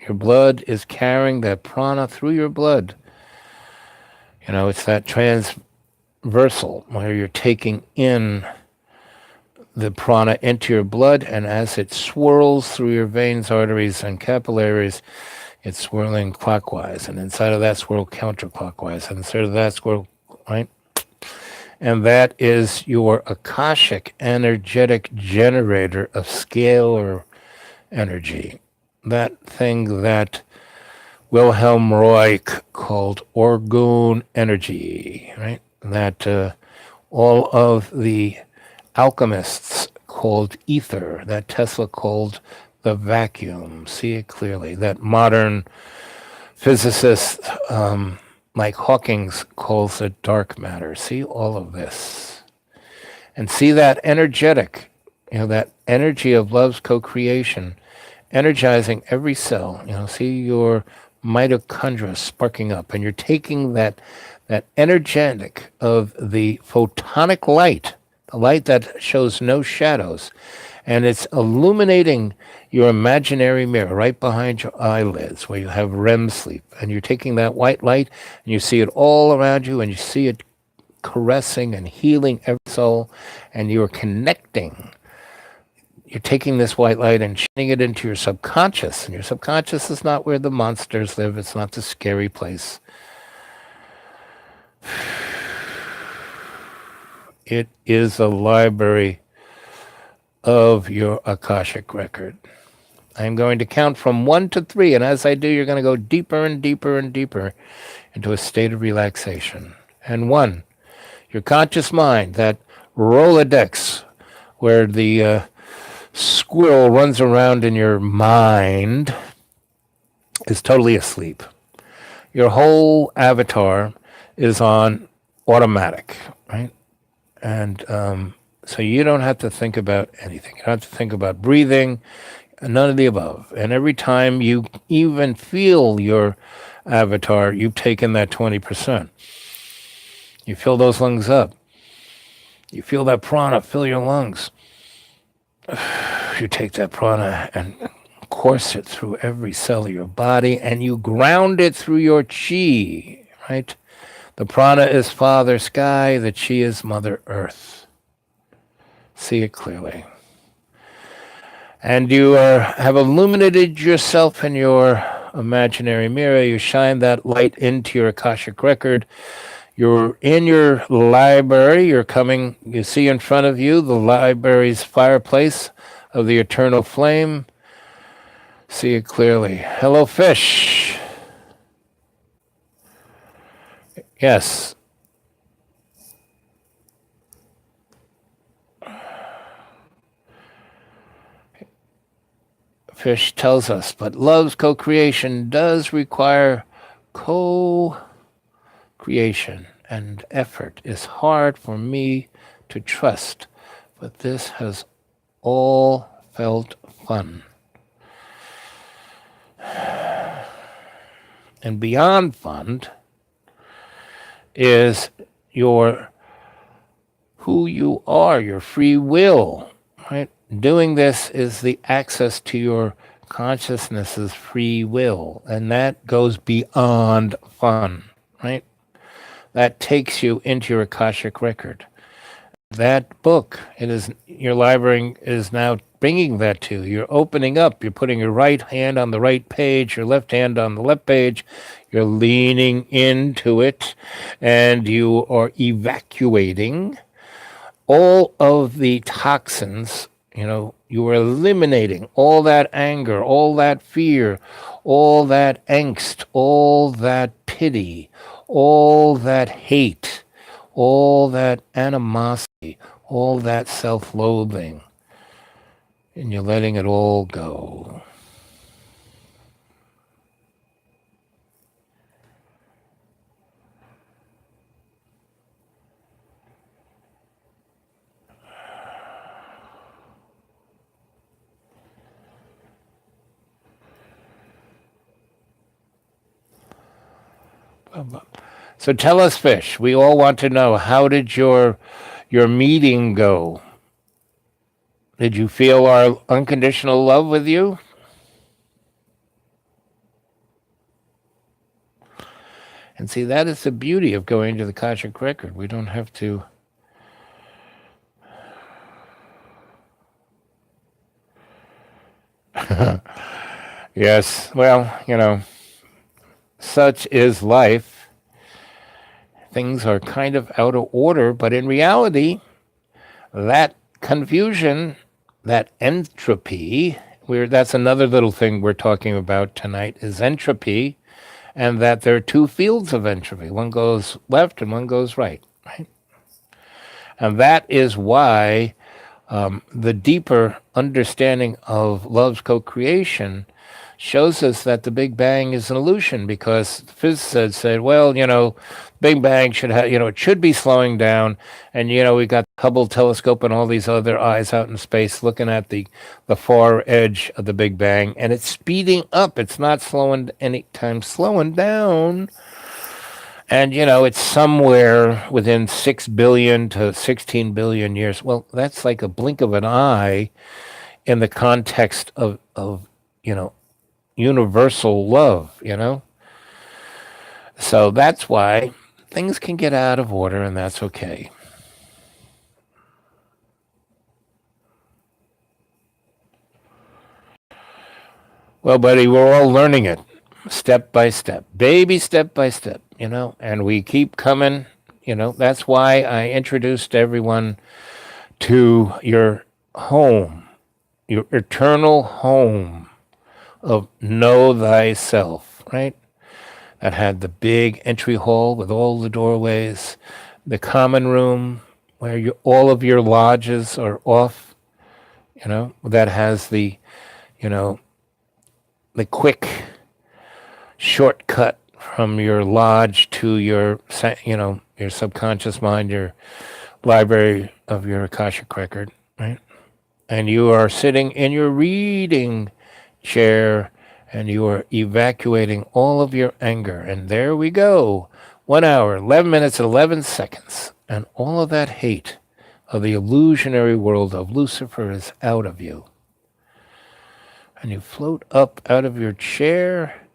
Your blood is carrying that prana through your blood. It's that transversal where you're taking in the prana into your blood, and as it swirls through your veins, arteries, and capillaries, it's swirling clockwise, and inside of that swirl counterclockwise, and inside of that swirl, right? And that is your Akashic energetic generator of scalar energy. That thing that Wilhelm Reich called Orgone energy, right? that all of the alchemists called ether, that Tesla called the vacuum. See it clearly. That modern physicist like Hawking's calls it dark matter. See all of this. And see that energetic, that energy of love's co-creation, energizing every cell. See your mitochondria sparking up, and you're taking that energetic of the photonic light, the light that shows no shadows, and it's illuminating your imaginary mirror right behind your eyelids where you have REM sleep. And you're taking that white light and you see it all around you, and you see it caressing and healing every soul, and you're connecting. You're taking this white light and shining it into your subconscious, and your subconscious is not where the monsters live. It's not the scary place. It is a library of your Akashic record. I'm going to count from 1 to 3, and as I do, you're going to go deeper and deeper and deeper into a state of relaxation. And 1, your conscious mind, that Rolodex where the squirrel runs around in your mind, is totally asleep. Your whole avatar is on automatic, right? And so you don't have to think about anything. You don't have to think about breathing, none of the above. And every time you even feel your avatar, you've taken that 20%. You fill those lungs up. You feel that prana fill your lungs. You take that prana and course it through every cell of your body, and you ground it through your chi, right? The prana is Father Sky, the chi is Mother Earth. See it clearly. And you have illuminated yourself in your imaginary mirror. You shine that light into your Akashic record. You're in your library. You see in front of you the library's fireplace of the eternal flame. See it clearly. Hello, fish. Yes. Fish tells us, but love's co-creation does require co-creation, and effort is hard for me to trust, but this has all felt fun. And beyond fun is who you are, your free will, right? Doing this is the access to your consciousness's free will, and that goes beyond fun, right? That takes you into your Akashic record. That book, your library is now bringing that to you. You're opening up. You're putting your right hand on the right page, your left hand on the left page. You're leaning into it, and you are evacuating all of the toxins. You are eliminating all that anger, all that fear, all that angst, all that pity, all that hate, all that animosity, all that self-loathing. And you're letting it all go. So tell us, fish, we all want to know, how did your meeting go? Did you feel our unconditional love with you? And see, that is the beauty of going to the Akashic record. We don't have to yes, well, such is life. Things are kind of out of order, but in reality, that confusion, that entropy, that's another little thing we're talking about tonight, is entropy, and that there are two fields of entropy. One goes left and one goes right. right? And that is why the deeper understanding of love's co-creation shows us that the Big Bang is an illusion, because physicists said, well, Big Bang should have, it should be slowing down. And, we got the Hubble telescope and all these other eyes out in space looking at the far edge of the Big Bang, and it's speeding up. It's not slowing down. And, it's somewhere within 6 billion to 16 billion years. Well, that's like a blink of an eye in the context of universal love. So that's why things can get out of order, and that's okay. Well, buddy, we're all learning it step by step, baby step by step, and we keep coming. That's why I introduced everyone to your home, your eternal home of know thyself, right? That had the big entry hall with all the doorways, the common room where all of your lodges are off, that has the, the quick shortcut from your lodge to your subconscious mind, your library of your Akashic record, right? And you are sitting in your reading chair and you are evacuating all of your anger. And there we go. 1 hour, 11 minutes, 11 seconds. And all of that hate of the illusionary world of Lucifer is out of you. And you float up out of your chair,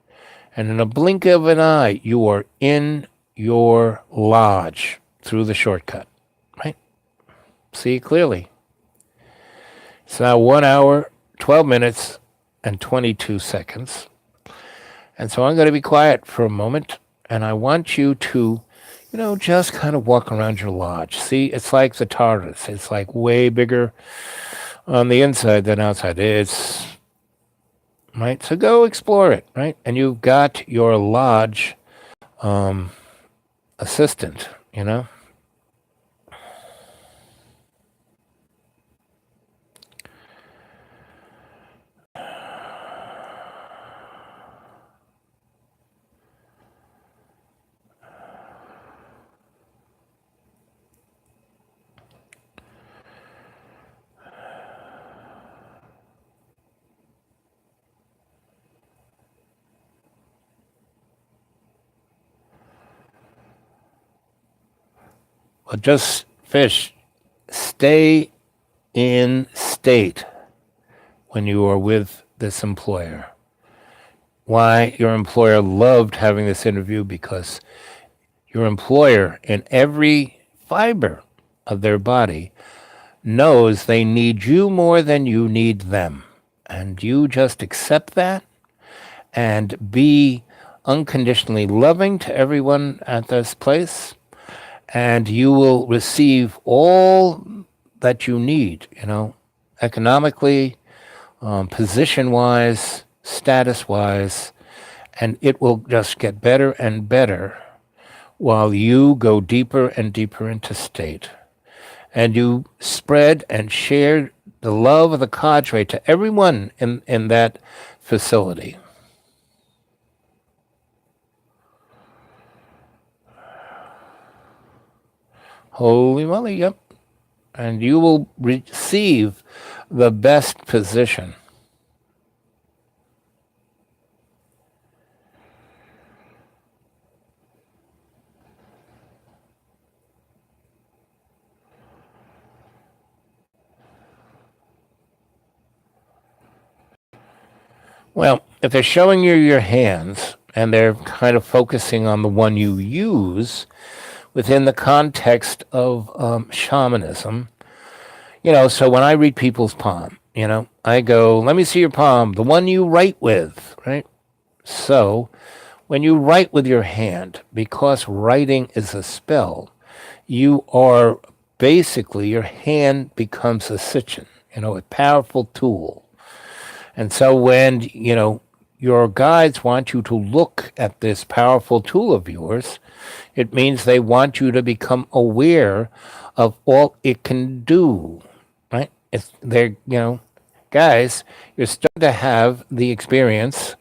and in a blink of an eye, you are in your lodge through the shortcut, right? See clearly. It's now 1 hour, 12 minutes, and 22 seconds. And so I'm going to be quiet for a moment, and I want you to, just kind of walk around your lodge. See, it's like the TARDIS. It's like way bigger on the inside than outside. It's, right? So go explore it, right? And you've got your lodge assistant, Well, just fish. Stay in state when you are with this employer. Why? Your employer loved having this interview because your employer, in every fiber of their body, knows they need you more than you need them. And you just accept that and be unconditionally loving to everyone at this place, and you will receive all that you need, economically, position-wise, status-wise, and it will just get better and better while you go deeper and deeper into state. And you spread and share the love of the cadre to everyone in that facility. Holy moly, yep. And you will receive the best position. Well, if they're showing you your hands and they're kind of focusing on the one you use within the context of shamanism, so when I read people's palm, I go, let me see your palm, the one you write with, right? So when you write with your hand, because writing is a spell, you are basically, your hand becomes a sitchin, a powerful tool. And so when, your guides want you to look at this powerful tool of yours, it means they want you to become aware of all it can do, right? Guys, you're starting to have the experience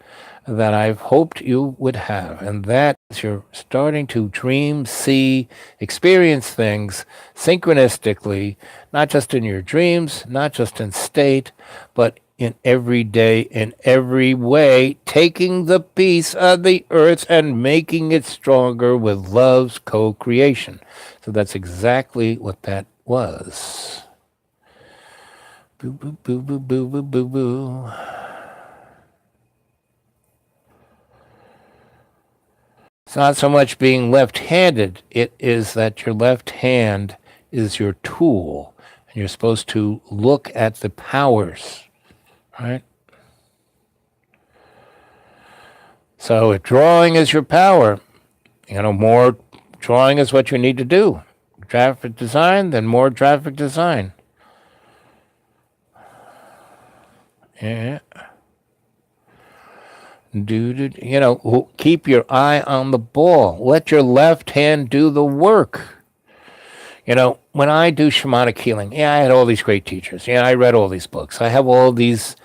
that I've hoped you would have, and that is you're starting to dream, see, experience things synchronistically, not just in your dreams, not just in state, but in every day, in every way, taking the piece of the earth and making it stronger with love's co-creation. So that's exactly what that was. Boo, boo, boo, boo, boo, boo, boo, boo. It's not so much being left-handed. It is that your left hand is your tool, and you're supposed to look at the powers, right? So if drawing is your power, more drawing is what you need to do. Graphic design, then more graphic design. Yeah. Keep your eye on the ball. Let your left hand do the work. When I do shamanic healing, I had all these great teachers. I read all these books. I have all these,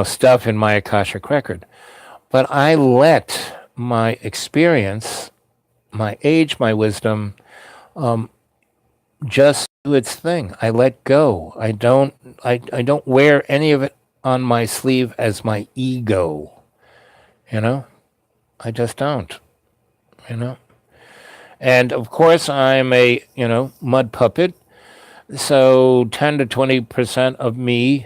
stuff in my Akashic record. But I let my experience, my age, my wisdom, just do its thing. I let go. I don't wear any of it on my sleeve as my ego. I just don't. And of course, I'm a mud puppet. So 10 to 20% of me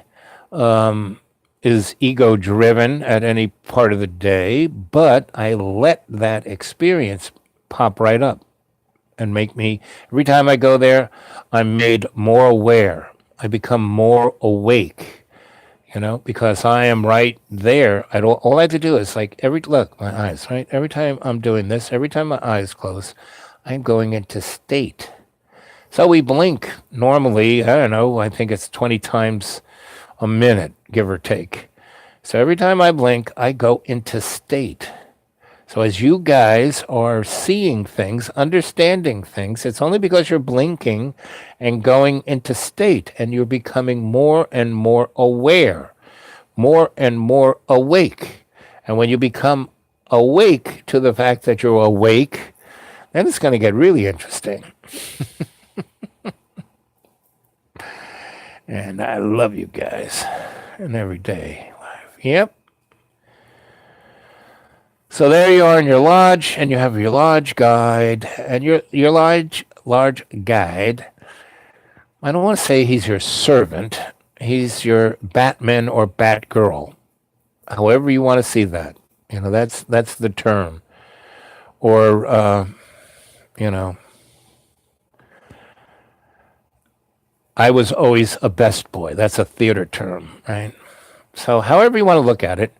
is ego driven at any part of the day, but I let that experience pop right up and make me, every time I go there, I'm made more aware. I become more awake, because I am right there. All I have to do is look, my eyes, right? Every time I'm doing this, every time my eyes close, I'm going into state. So we blink normally, I don't know, I think it's 20 times a minute, give or take. So every time I blink, I go into state. So as you guys are seeing things, understanding things, it's only because you're blinking and going into state, and you're becoming more and more aware, more and more awake. And when you become awake to the fact that you're awake, then it's going to get really interesting. And I love you guys in everyday life. Yep. So there you are in your lodge, and you have your lodge guide, and your lodge guide. I don't want to say he's your servant. He's your Batman or Batgirl, however you want to see that. That's the term. Or I was always a best boy. That's a theater term, right? So however you want to look at it,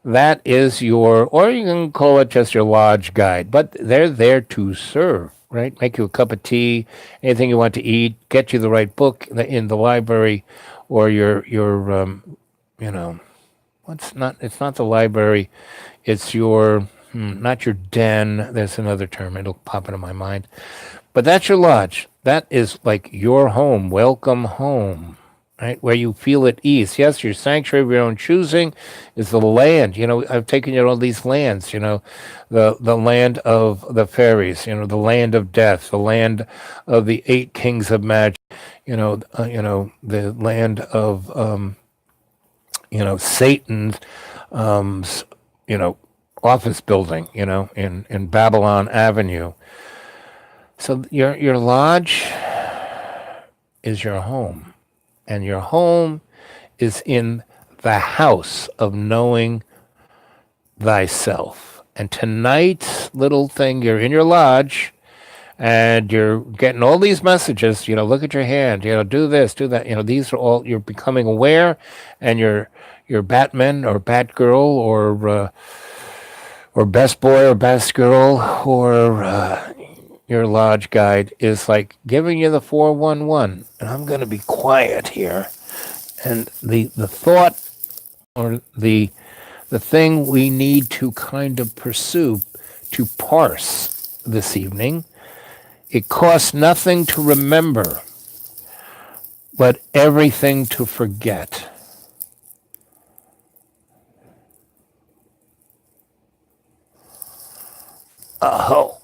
that is or you can call it just your lodge guide, but they're there to serve, right? Make you a cup of tea, anything you want to eat, get you the right book in the library, or it's not the library, it's your, not your den, there's another term, it'll pop into my mind. But that's your lodge. That is like your home, welcome home. Right, where you feel at ease. Yes, your sanctuary of your own choosing is the land. I've taken you to all these lands. The land of the fairies. The land of death. The land of the 8 kings of magic. The land of Satan's office building. In Babylon Avenue. So your lodge is your home. And your home is in the house of knowing thyself. And tonight's little thing, you're in your lodge, and you're getting all these messages, look at your hand, do this, do that. These are all, you're becoming aware, and your Batman or Batgirl or best boy or best girl or your lodge guide is like giving you the 411. And I'm going to be quiet here. And the thought or the the thing we need to kind of pursue, to parse this evening. It costs nothing to remember, but everything to forget. Oh.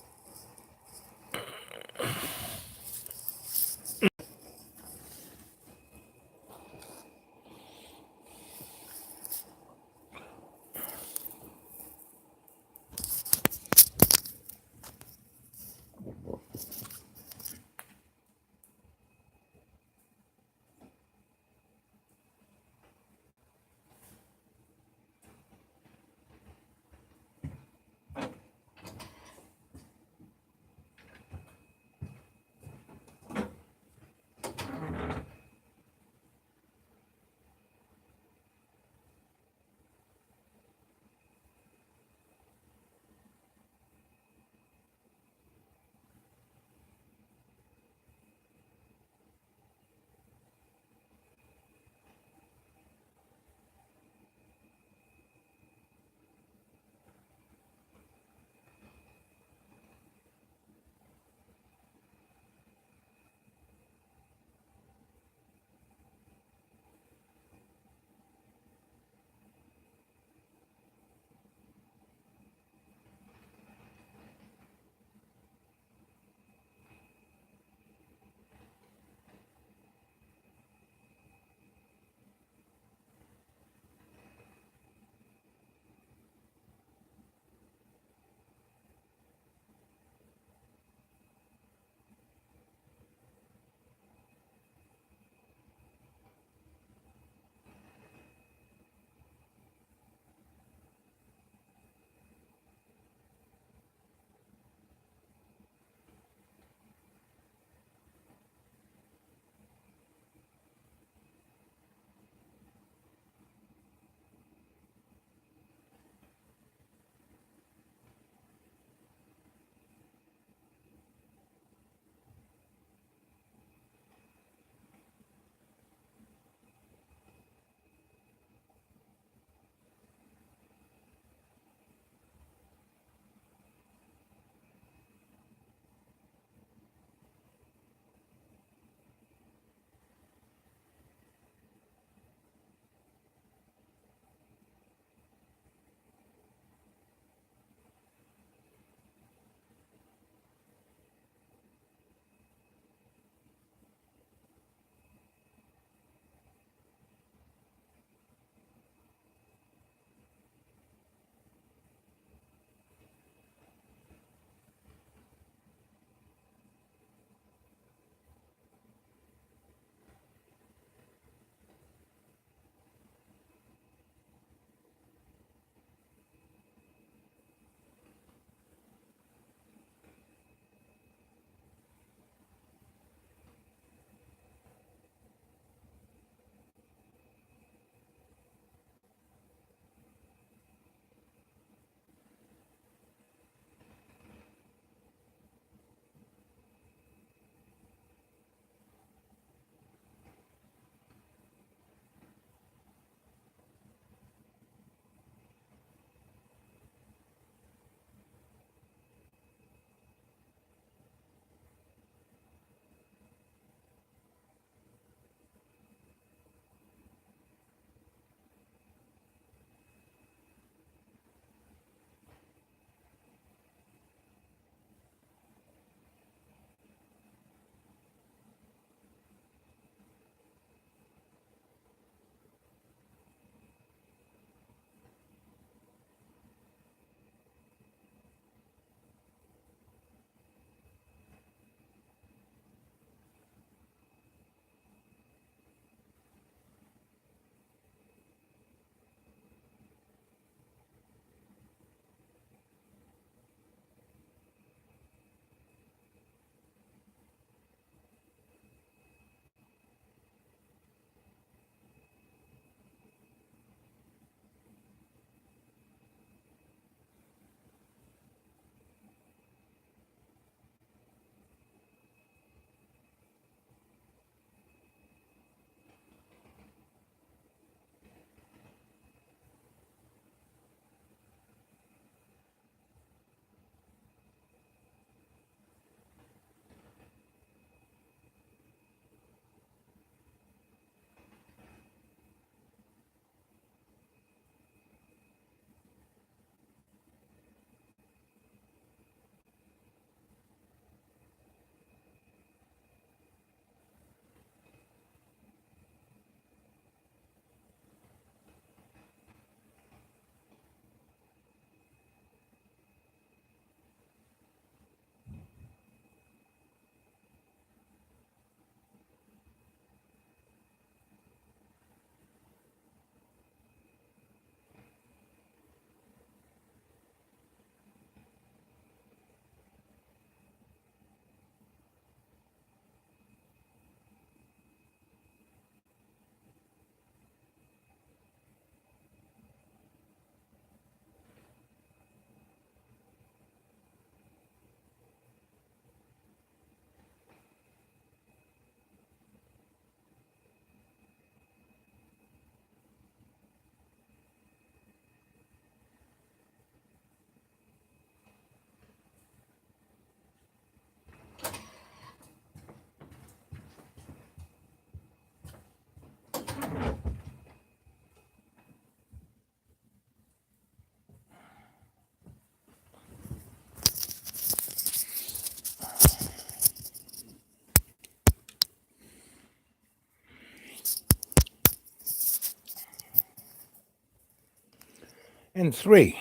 And 3,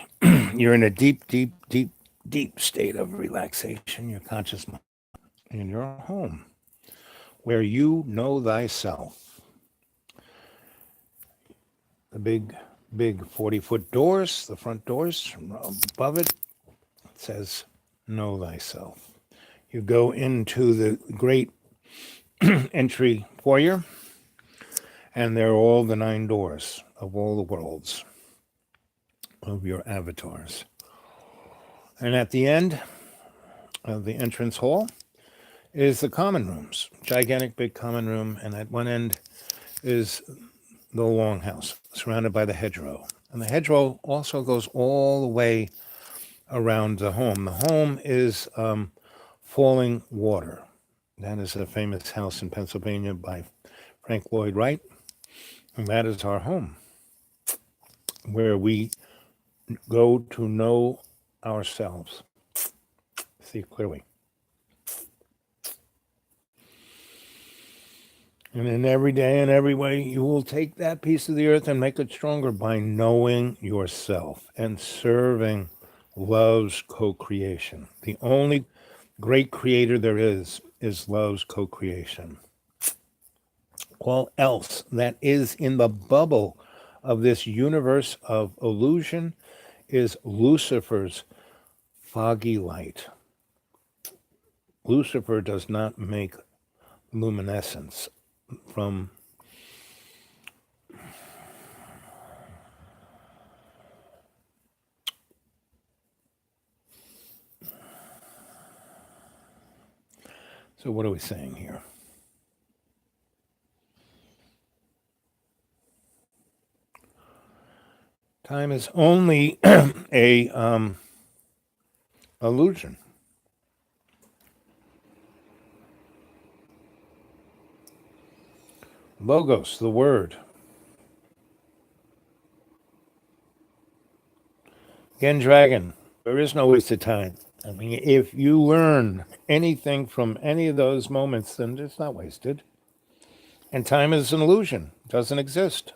you're in a deep, deep, deep, deep state of relaxation, your conscious mind, in your home, where you know thyself. The big, big 40-foot doors, the front doors, above it says, know thyself. You go into the great entry foyer, and there are all the 9 doors of all the worlds of your avatars. And at the end of the entrance hall is the common rooms, gigantic big common room, and at one end is the longhouse, surrounded by the hedgerow. And the hedgerow also goes all the way around the home. The home is Falling Water. That is a famous house in Pennsylvania by Frank Lloyd Wright. And that is our home, where we go to know ourselves. See clearly. And in every day and every way, you will take that piece of the earth and make it stronger by knowing yourself and serving love's co-creation. The only great creator there is love's co-creation. All else that is in the bubble of this universe of illusion is Lucifer's foggy light. Lucifer does not make luminescence from So what are we saying here? Time is only a illusion. Logos, the word. Again, dragon, there is no wasted time. I mean, if you learn anything from any of those moments, then it's not wasted. And time is an illusion, doesn't exist.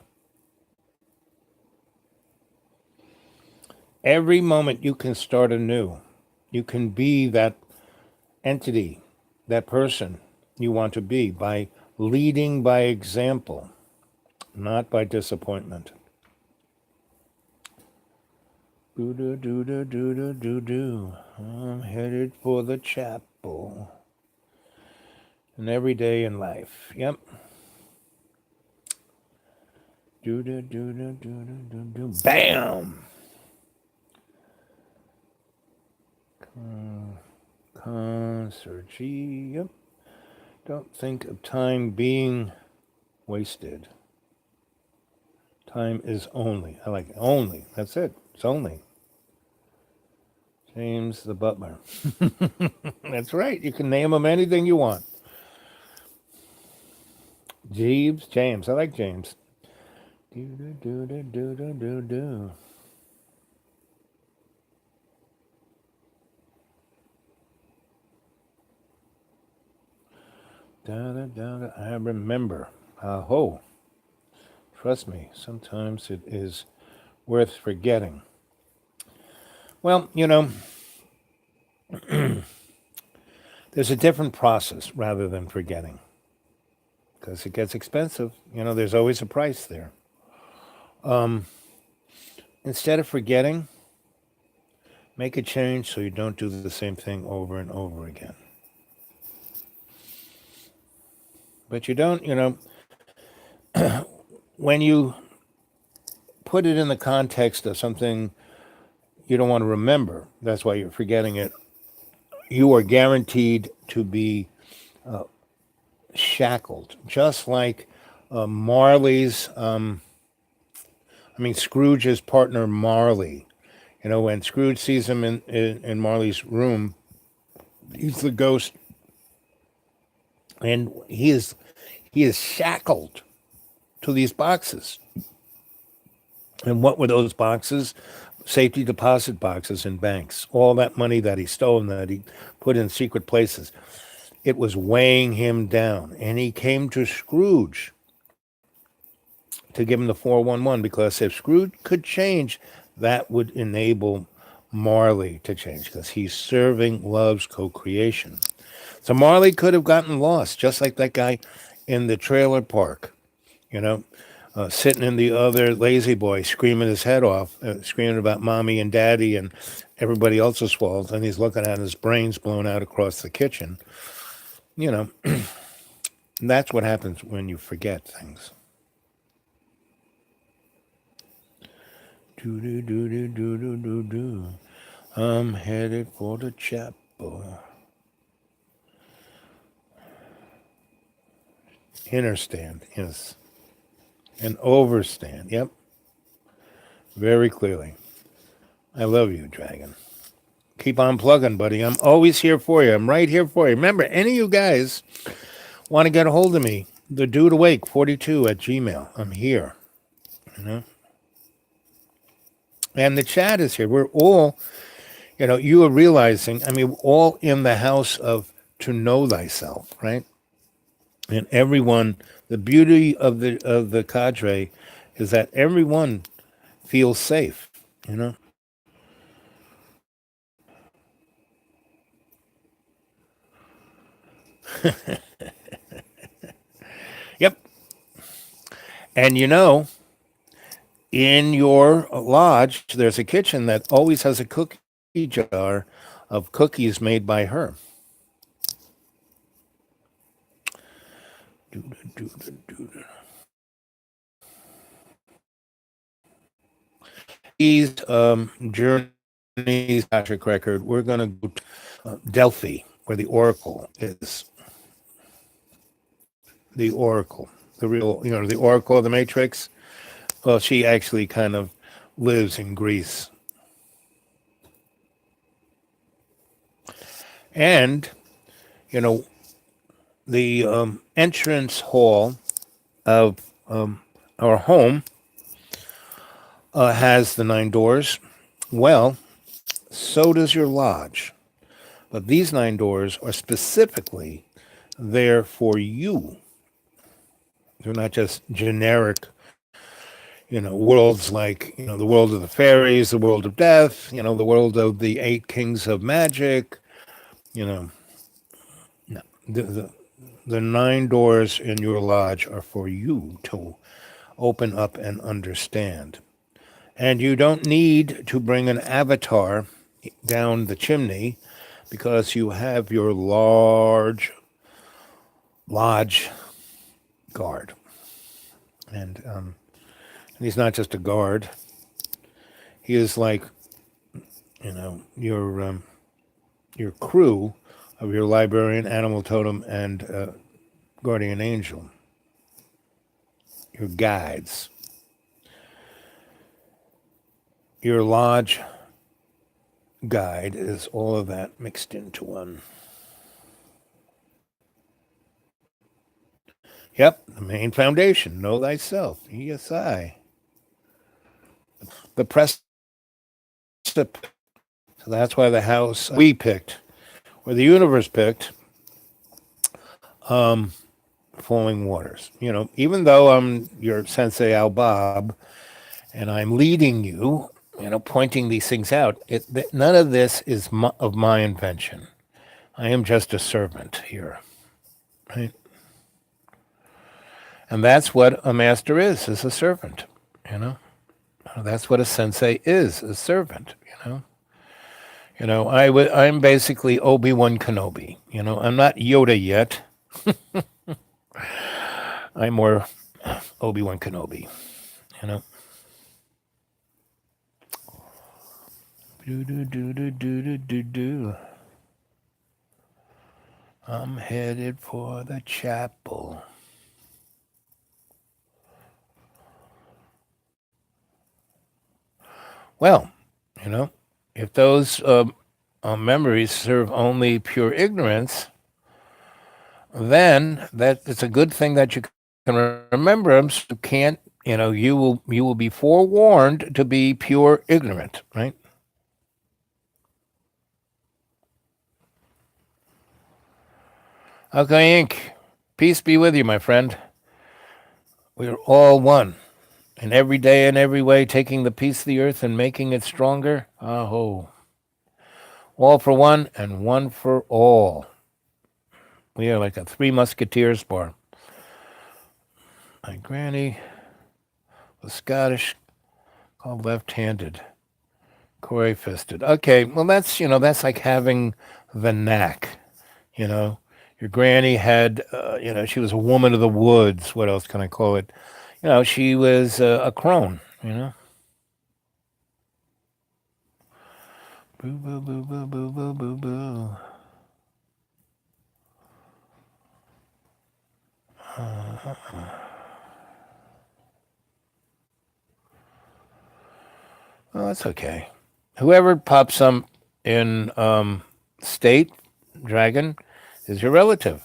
Every moment you can start anew. You can be that entity, that person you want to be by leading by example, not by disappointment. Do-do-do-do-do-do-do. I'm headed for the chapel. And every day in life. Yep. Do-do-do-do-do-do-do. Bam! Consergy. Yep. Don't think of time being wasted. Time is only. I like it. Only. That's it. It's only. James the Butler. That's right. You can name him anything you want. Jeeves, James. I like James. Do-do-do-do-do-do-do. Da-da-da-da. I remember. Ho. Trust me, sometimes it is worth forgetting. Well, you know, there's a different process rather than forgetting, because it gets expensive. You know, there's always a price there. Instead of forgetting, make a change so you don't do the same thing over and over again. But you don't, you know, when you put it in the context of something you don't want to remember, that's why you're forgetting it, you are guaranteed to be shackled. Just like Marley's, Scrooge's partner Marley. You know, when Scrooge sees him in Marley's room, he's the ghost, and he is shackled to these boxes. And what were those boxes? Safety deposit boxes in banks. All that money that he stole and that he put in secret places. It was weighing him down. And he came to Scrooge to give him the 411, because if Scrooge could change that would enable Marley to change because he's serving love's co-creation. So Marley could have gotten lost, just like that guy in the trailer park, you know, sitting in the other lazy boy, screaming his head off, screaming about mommy and daddy and everybody else's fault, and he's looking at his brains blown out across the kitchen. You know, that's what happens when you forget things. Do do do do do do do do. I'm headed for the chapel. Inner stand, yes. And overstand, yep. Very clearly. I love you, Dragon. Keep on plugging, buddy. I'm always here for you. I'm right here for you. Remember, any of you guys want to get a hold of me, the dude awake 42 at Gmail. I'm here. You know? And the chat is here. We're all, you are realizing, we're all in the house of to know thyself, right? And everyone, the beauty of the cadre is that everyone feels safe, you know? Yep. And in your lodge, there's a kitchen that always has a cookie jar of cookies made by her. These journeys, Patrick Record, we're going to go to Delphi, where the Oracle is. The Oracle, the real, the Oracle of the Matrix. Well, she actually kind of lives in Greece. And, the entrance hall of our home has the 9 doors. Well, so does your lodge. But these 9 doors are specifically there for you. They're not just generic, worlds like, the world of the fairies, the world of death, the world of the 8 kings of magic, no. The 9 doors in your lodge are for you to open up and understand. And you don't need to bring an avatar down the chimney because you have your large lodge guard. And he's not just a guard. He is like, your crew of your librarian, animal totem, and guardian angel. Your guides. Your lodge guide is all of that mixed into one. Yep, the main foundation, know thyself, ESI. The precipice. So that's why the house we picked, or the universe picked, Flowing Waters. Even though I'm your Sensei Al Bob, and I'm leading you, pointing these things out, none of this is of my invention. I am just a servant here, right? And that's what a master is a servant, That's what a sensei is, a servant, I'm basically Obi-Wan Kenobi, I'm not Yoda yet. I'm more Obi-Wan Kenobi, Do, do, do, do, do, do, do, do. I'm headed for the chapel. Well, if those memories serve only pure ignorance, then it's a good thing that you can remember them. So you can't, you will be forewarned to be pure ignorant, right? Okay, Inc. Peace be with you, my friend. We're all one. And every day in every way, taking the piece of the earth and making it stronger. Aho. All for one and one for all. We are like a Three Musketeers bar. My granny was Scottish, called left-handed, Corey-fisted. Okay, well, that's like having the knack, you know. Your granny had, she was a woman of the woods. What else can I call it? She was a crone, Boo, boo, boo, boo, boo, boo, boo, boo. Oh, that's okay. Whoever pops up in state dragon is your relative,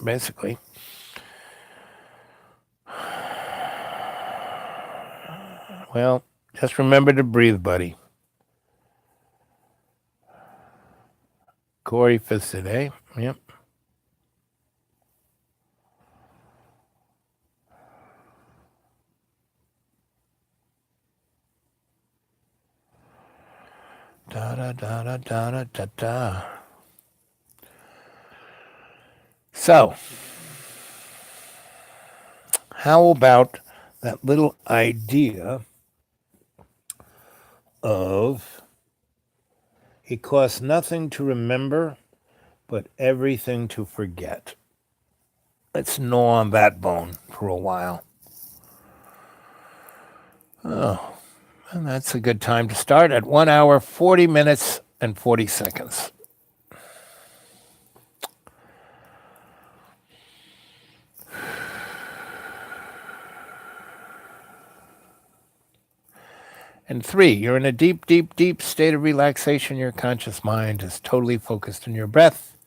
basically. Well, just remember to breathe, buddy. Corey fisted, eh? Yep. Da da da da da da da da. So, how about that little idea of it costs nothing to remember, but everything to forget? Let's gnaw on that bone for a while. Oh, and that's a good time to start at 1 hour, 40 minutes, and 40 seconds. And 3, you're in a deep, deep, deep state of relaxation. Your conscious mind is totally focused on your breath.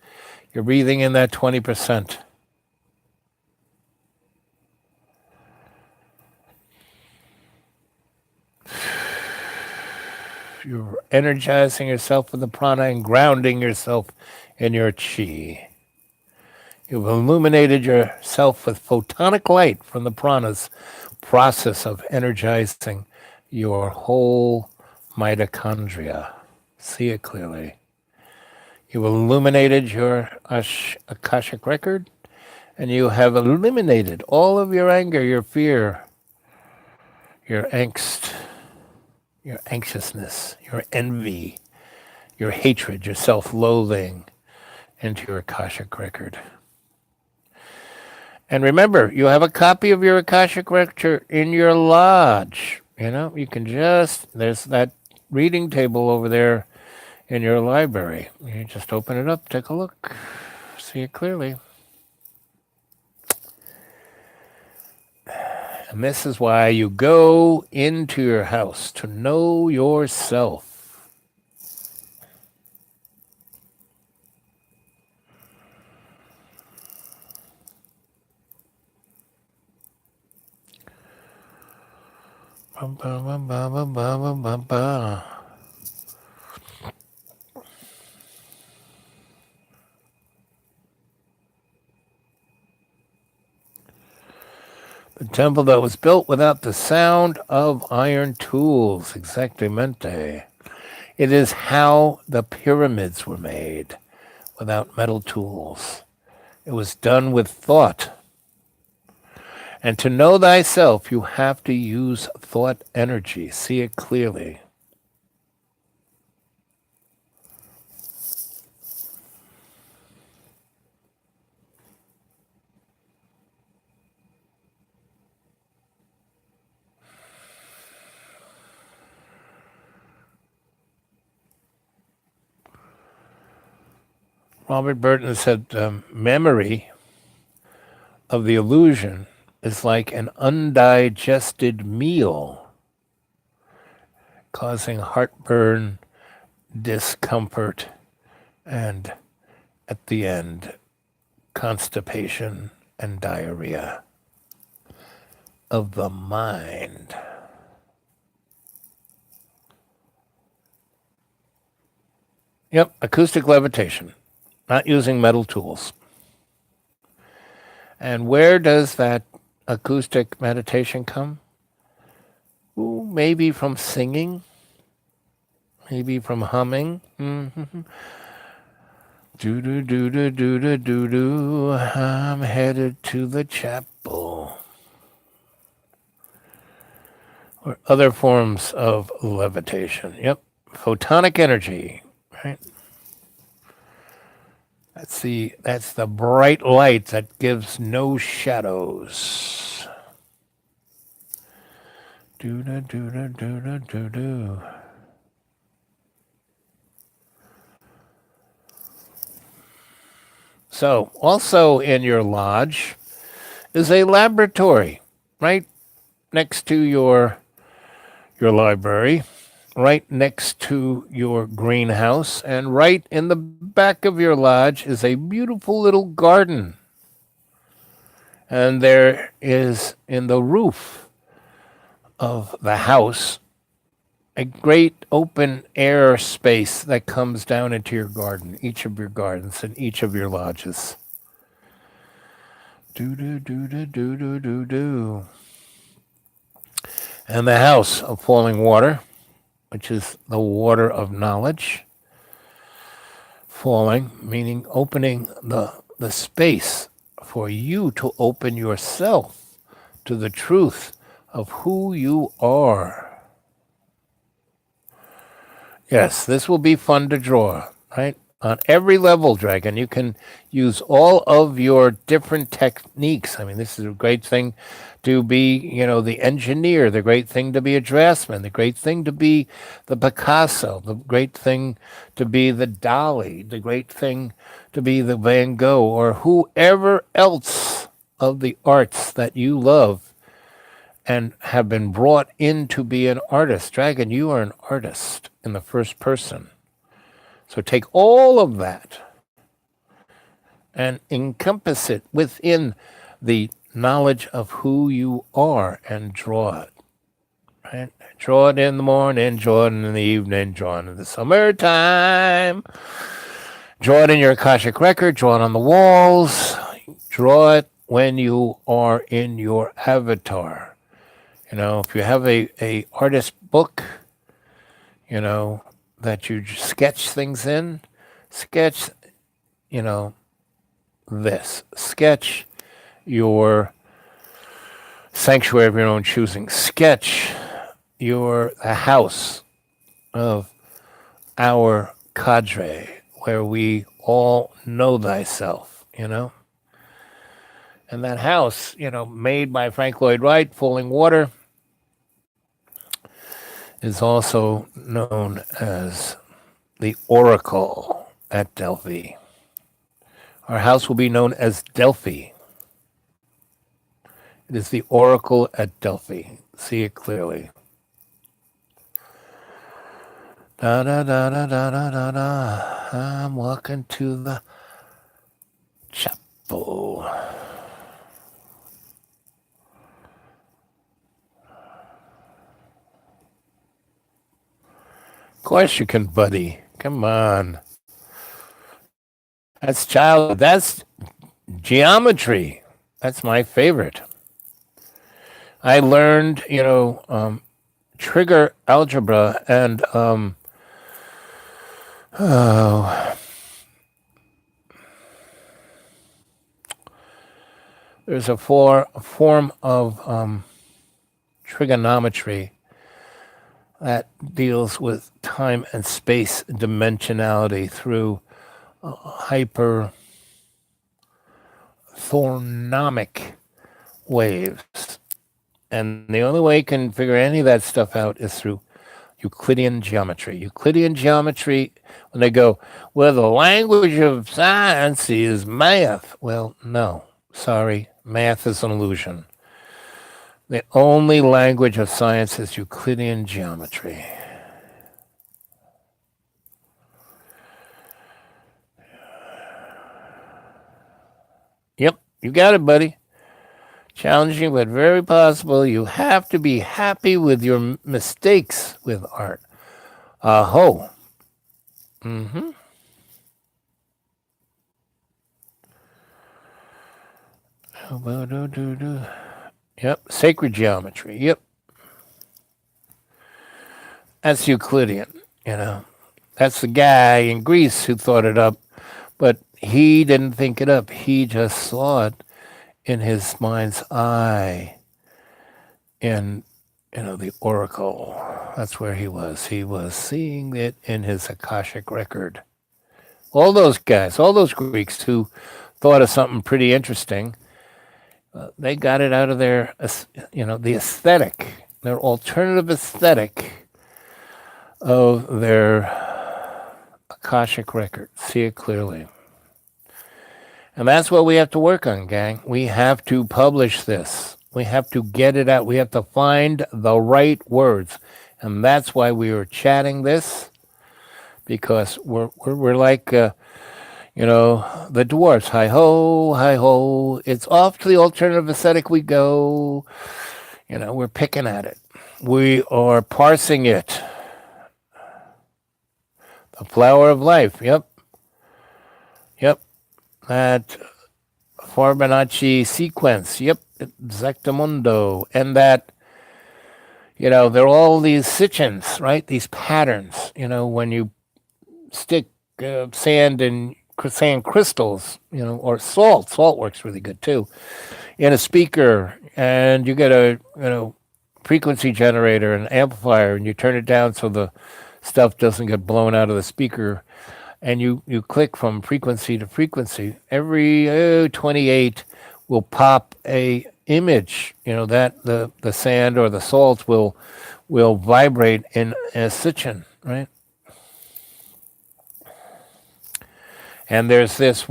You're breathing in that 20%. You're energizing yourself with the prana and grounding yourself in your chi. You've illuminated yourself with photonic light from the prana's process of energizing your whole mitochondria. See it clearly. You've illuminated your Akashic record, and you have eliminated all of your anger, your fear, your angst, your anxiousness, your envy, your hatred, your self-loathing into your Akashic record. And remember, you have a copy of your Akashic record in your lodge. You can there's that reading table over there in your library. You just open it up, take a look, see it clearly. And this is why you go into your house, to know yourself. Ba, ba, ba, ba, ba, ba, ba, ba. The temple that was built without the sound of iron tools, exactamente. It is how the pyramids were made, without metal tools. It was done with thought. And to know thyself, you have to use thought energy. See it clearly. Robert Burton said, memory of the illusion is like an undigested meal, causing heartburn, discomfort, and at the end, constipation and diarrhea of the mind. Yep, acoustic levitation, not using metal tools. And where does that acoustic meditation come? Ooh, maybe from singing, maybe from humming. Do do do do do do do do. I'm headed to the chapel. Or other forms of levitation. Yep, photonic energy. Right. That's the bright light that gives no shadows. Do do do do do do do do. So, also in your lodge is a laboratory, right next to your library, right next to your greenhouse, and right in the back of your lodge is a beautiful little garden. And there is in the roof of the house a great open air space that comes down into your garden, each of your gardens and each of your lodges. Do do do do do do do do. And the house of falling water, which is the water of knowledge. Falling, meaning opening the space for you to open yourself to the truth of who you are. Yes, this will be fun to draw, right? On every level, Dragon, you can use all of your different techniques. I mean, this is a great thing to be, the engineer, the great thing to be a draftsman, the great thing to be the Picasso, the great thing to be the Dali, the great thing to be the Van Gogh, or whoever else of the arts that you love and have been brought in to be an artist. Dragon, you are an artist in the first person. So take all of that and encompass it within the knowledge of who you are and draw it. Right? Draw it in the morning, draw it in the evening, draw it in the summertime. Draw it in your Akashic record, draw it on the walls. Draw it when you are in your avatar. If you have a artist book, that you sketch things in, sketch, this. Sketch your sanctuary of your own choosing. Sketch the house of our cadre, where we all know thyself, And that house, made by Frank Lloyd Wright, Falling Water, is also known as the Oracle at Delphi. Our house will be known as Delphi. It is the Oracle at Delphi. See it clearly. Da da da da da da da da. I'm walking to the chapel. Of course you can, buddy. Come on. That's childhood. That's geometry. That's my favorite. I learned, trigger algebra and there's a form of trigonometry that deals with time and space dimensionality through hyperthermic waves. And the only way you can figure any of that stuff out is through Euclidean geometry. Euclidean geometry, when they go, well, the language of science is math. Well, no, sorry, math is an illusion. The only language of science is Euclidean geometry. Yep, you got it, buddy. Challenging, but very possible. You have to be happy with your mistakes with art. Aho. Mm-hmm. Yep, sacred geometry. Yep. That's Euclidean, you know. That's the guy in Greece who thought it up, but he didn't think it up. He just saw it in his mind's eye in, the oracle. That's where he was. He was seeing it in his Akashic record. All those guys, all those Greeks who thought of something pretty interesting, they got it out of their, the aesthetic, their alternative aesthetic of their Akashic record. See it clearly. And that's what we have to work on, gang. We have to publish this. We have to get it out. We have to find the right words. And that's why we were chatting this, because we're like, the dwarfs. Hi ho, hi ho. It's off to the alternative aesthetic we go. We're picking at it. We are parsing it. The flower of life. Yep. That Fibonacci sequence. Yep. Exactamundo. And that, there are all these sitchins, right? These patterns. When you stick sand and sand crystals, or salt. Salt works really good too. In a speaker, and you get a, frequency generator, an amplifier, and you turn it down so the stuff doesn't get blown out of the speaker, and you click from frequency to frequency. Every 28 will pop a image, that the sand or the salt will vibrate in a sitchin, right? And there's this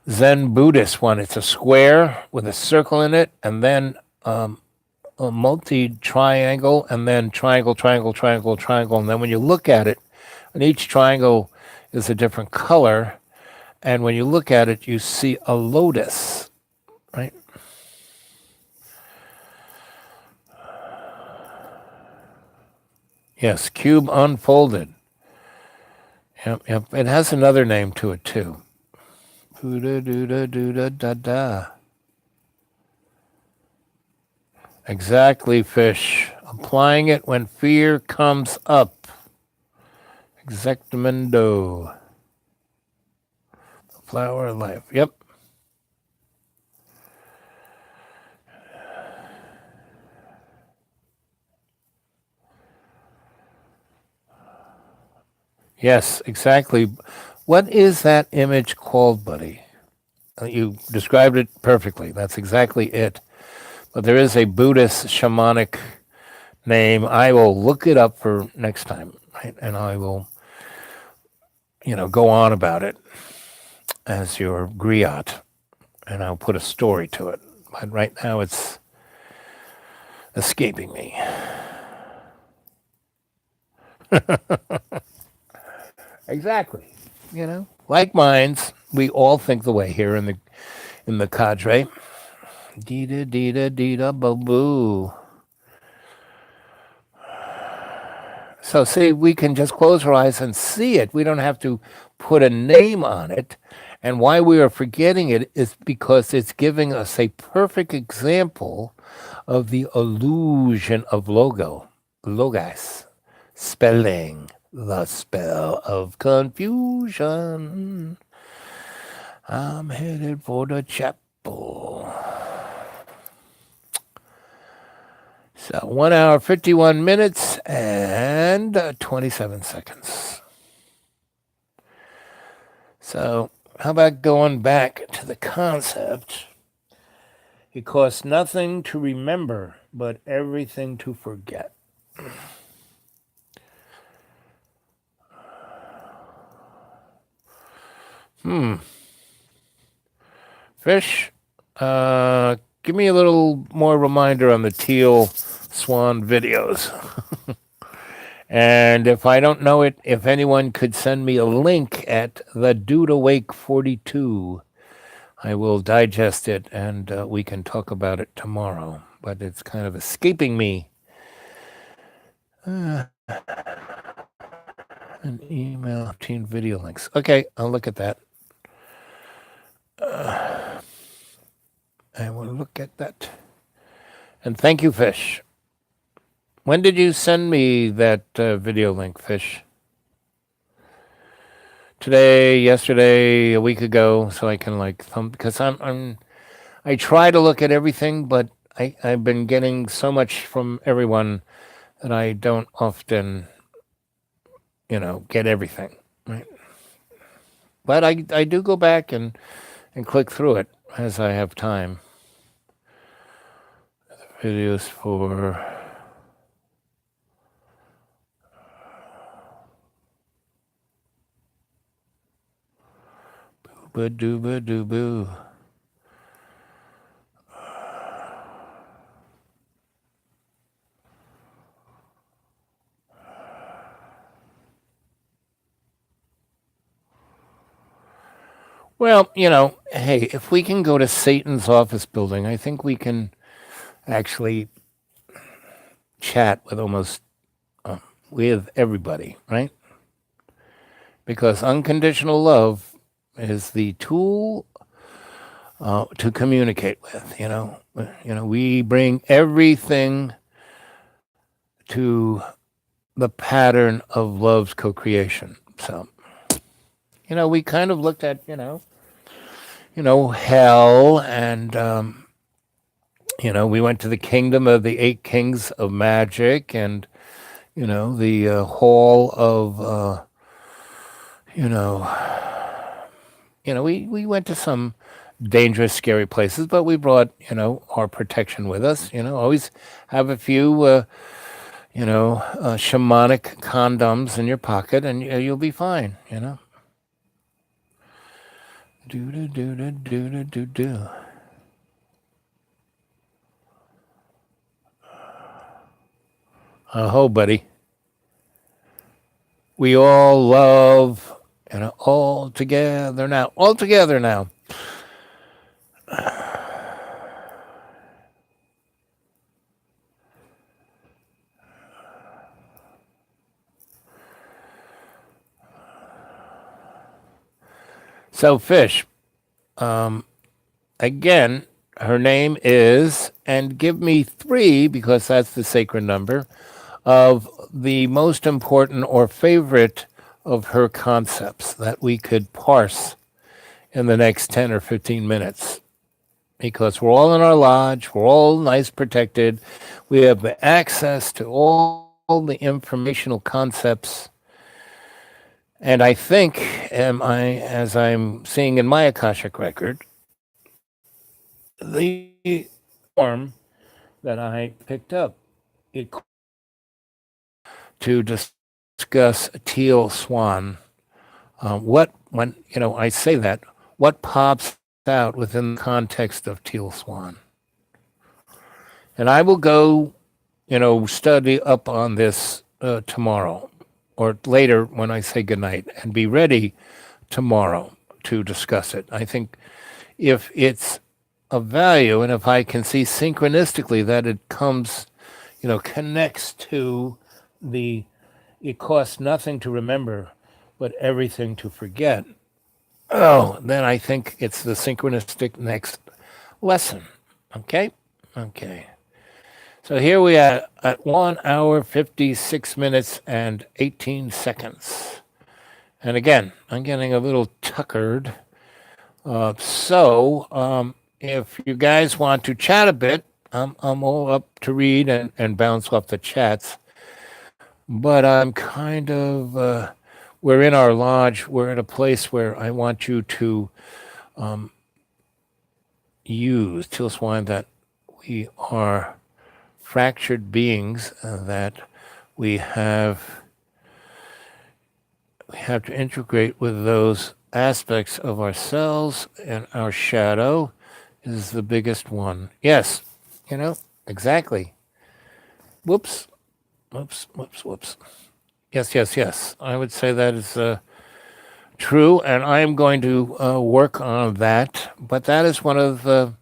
Zen Buddhist one. It's a square with a circle in it, and then a multi-triangle, and then triangle, triangle, triangle, triangle. And then when you look at it, and each triangle is a different color, and when you look at it, you see a lotus, right? Yes, cube unfolded. Yep. It has another name to it, too. Da-da-da-da-da-da-da. Exactly, fish. Applying it when fear comes up. Exactamundo. The flower of life. Yep. Yes, exactly. What is that image called, buddy? You described it perfectly. That's exactly it. But there is a Buddhist shamanic name. I will look it up for next time, right? And I will, go on about it as your griot, and I'll put a story to it. But right now it's escaping me. Exactly. Like minds, we all think the way here in the cadre. Dee-da, dee-da, dee-da, ba-boo. So see, we can just close our eyes and see it. We don't have to put a name on it. And why we are forgetting it is because it's giving us a perfect example of the illusion of logos, spelling, the spell of confusion. I'm headed for the chapel. So 1 hour, 51 minutes, and 27 seconds. So how about going back to the concept? It costs nothing to remember, but everything to forget. Fish, give me a little more reminder on the teal swan videos. And if I don't know it, if anyone could send me a link at the Dude Awake 42, I will digest it and we can talk about it tomorrow. But it's kind of escaping me. An email, teen video links. Okay, I'll look at that. I will look at that. And thank you, Fish. When did you send me that video link, Fish? Today, yesterday, a week ago, so I can like thumb because I try to look at everything, but I've been getting so much from everyone that I don't often, get everything. Right? But I do go back and click through it as I have time. Videos for boo doo boo doo boo. Well, hey, if we can go to Satan's office building, I think we can actually chat with everybody, right? Because unconditional love is the tool to communicate with. We bring everything to the pattern of love's co-creation. So, we kind of looked at hell, and we went to the kingdom of the 8 kings of magic, and the hall of we went to some dangerous, scary places, but we brought our protection with us. Always have a few shamanic condoms in your pocket, and you'll be fine. Do do do do do do do. Oh, buddy. We all love, all together now. All together now. So, Fish, again, her name is, and give me 3, because that's the sacred number, of the most important or favorite of her concepts that we could parse in the next 10 or 15 minutes. Because we're all in our lodge, we're all nice protected, we have access to all the informational concepts. And I think, as I'm seeing in my Akashic record, the form that I picked up to discuss teal swan. When I say that, what pops out within the context of teal swan? And I will go, study up on this tomorrow or later when I say goodnight, and be ready tomorrow to discuss it. I think if it's of value, and if I can see synchronistically that it comes, connects to the it costs nothing to remember, but everything to forget. Oh, then I think it's the synchronistic next lesson. Okay? Okay. So here we are at 1 hour, 56 minutes, and 18 seconds. And again, I'm getting a little tuckered. So if you guys want to chat a bit, I'm all up to read and bounce off the chats. But I'm kind of, we're in our lodge. We're at a place where I want you to use Teal Swine that we are fractured beings, that we have to integrate with those aspects of ourselves, and our shadow is the biggest one. Yes, exactly. Whoops. Yes. I would say that is true, and I am going to work on that. But that is one of the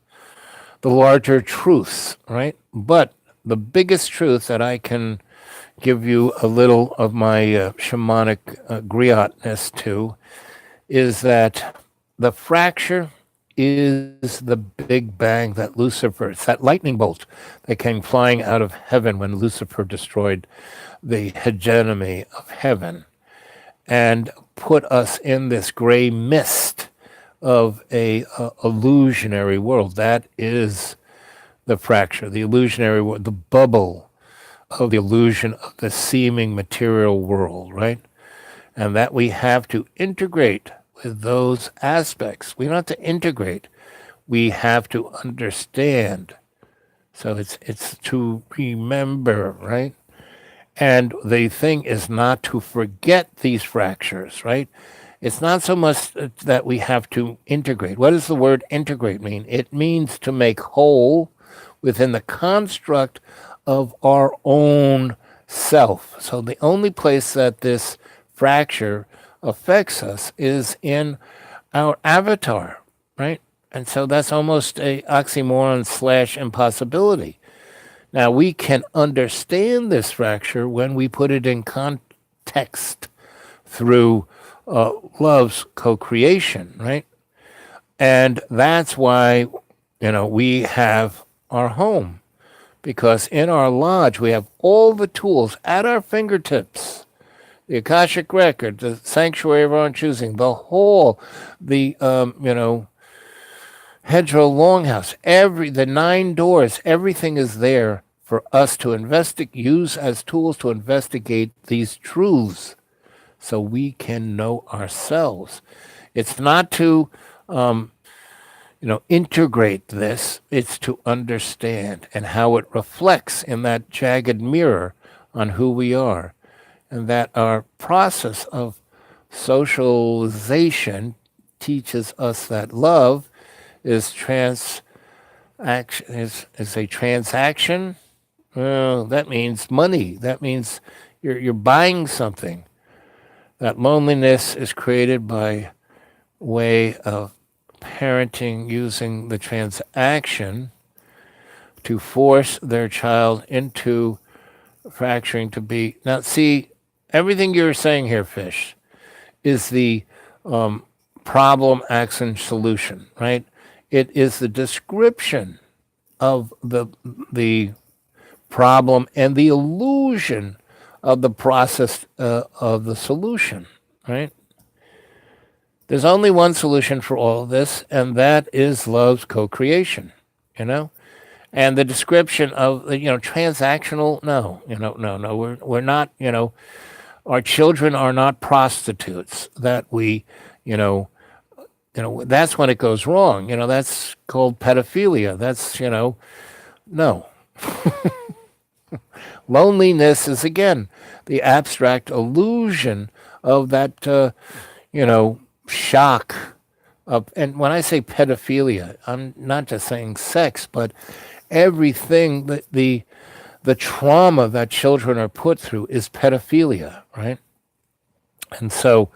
larger truths, right? But the biggest truth that I can give you a little of my shamanic griotness to is that the fracture is the Big Bang that Lucifer, it's that lightning bolt that came flying out of heaven when Lucifer destroyed the hegemony of heaven and put us in this gray mist of a illusionary world. That is the fracture, the illusionary world, the bubble of the illusion of the seeming material world, right? And that we have to integrate with those aspects. We don't have to integrate. We have to understand. So it's to remember, right? And the thing is not to forget these fractures, right? It's not so much that we have to integrate. What does the word integrate mean? It means to make whole within the construct of our own self. So the only place that this fracture affects us is in our avatar, right? And so that's almost a oxymoron slash impossibility. Now, we can understand this fracture when we put it in context through love's co-creation, right? And that's why, we have our home, because in our lodge, we have all the tools at our fingertips. The Akashic Record, the sanctuary of our own choosing, the hall, the, hedgerow longhouse, the 9 doors, everything is there for us to use as tools to investigate these truths so we can know ourselves. It's not to, integrate this, it's to understand and how it reflects in that jagged mirror on who we are. And that our process of socialization teaches us that love is a transaction. Well, that means money. That means you're buying something. That loneliness is created by way of parenting using the transaction to force their child into fracturing to be. Now, see, everything you're saying here, Fish, is the problem, action, solution, right? It is the description of the problem and the illusion of the process of the solution, right? There's only one solution for all of this, and that is love's co-creation, And the description of transactional, no, no, we're not, our children are not prostitutes that we, that's when it goes wrong. That's called pedophilia. That's, no. Loneliness is, again, the abstract illusion of that, shock of, and when I say pedophilia, I'm not just saying sex, but everything that the trauma that children are put through is pedophilia, right? And so,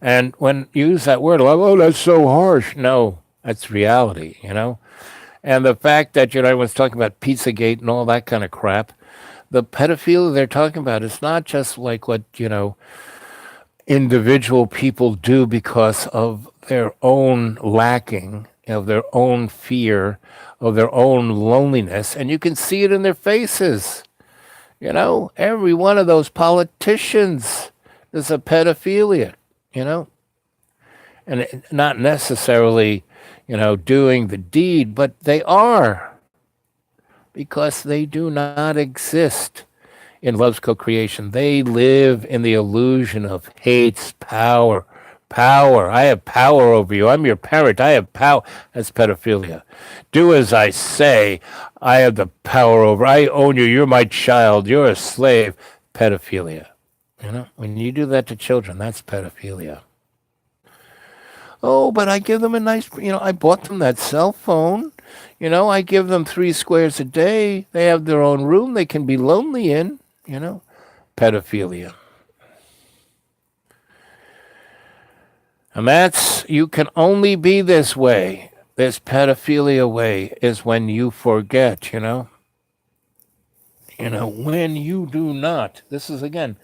and when you use that word, like, oh, that's so harsh. No, that's reality, And the fact that, I was talking about Pizzagate and all that kind of crap, the pedophilia they're talking about is not just like what, individual people do because of their own lacking, of their own fear, of their own loneliness. And you can see it in their faces. Every one of those politicians is a pedophilia, and not necessarily, doing the deed, but they are, because they do not exist in love's co-creation. They live in the illusion of hate's power. Power. I have power over you. I'm your parent. I have power. That's pedophilia. Do as I say. I have the power over. I own you. You're my child. You're a slave. Pedophilia. When you do that to children, that's pedophilia. Oh, but I give them a nice, I bought them that cell phone. I give them 3 squares a day. They have their own room they can be lonely in, pedophilia. And you can only be this way, this pedophilia way, is when you forget, when you do not. This is, again,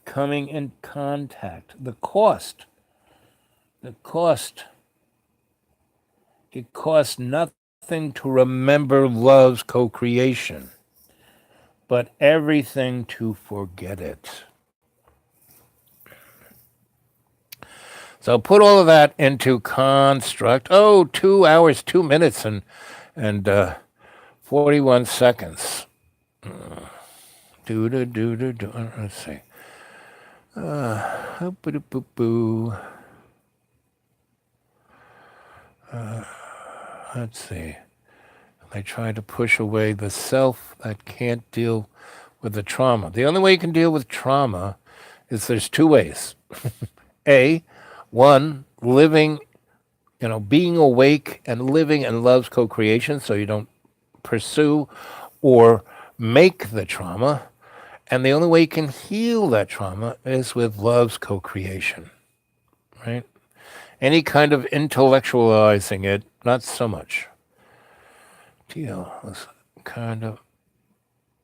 coming in contact. The cost It costs nothing to remember love's co-creation, but everything to forget it. So put all of that into construct. Oh, 2 hours, 2 minutes, and 41 seconds. Let's see. Let's see. I try to push away the self that can't deal with the trauma. The only way you can deal with trauma is there's two ways. A, one, living, being awake and living in love's co-creation so you don't pursue or make the trauma. And the only way you can heal that trauma is with love's co-creation, right? Any kind of intellectualizing it, not so much. Teal was kind of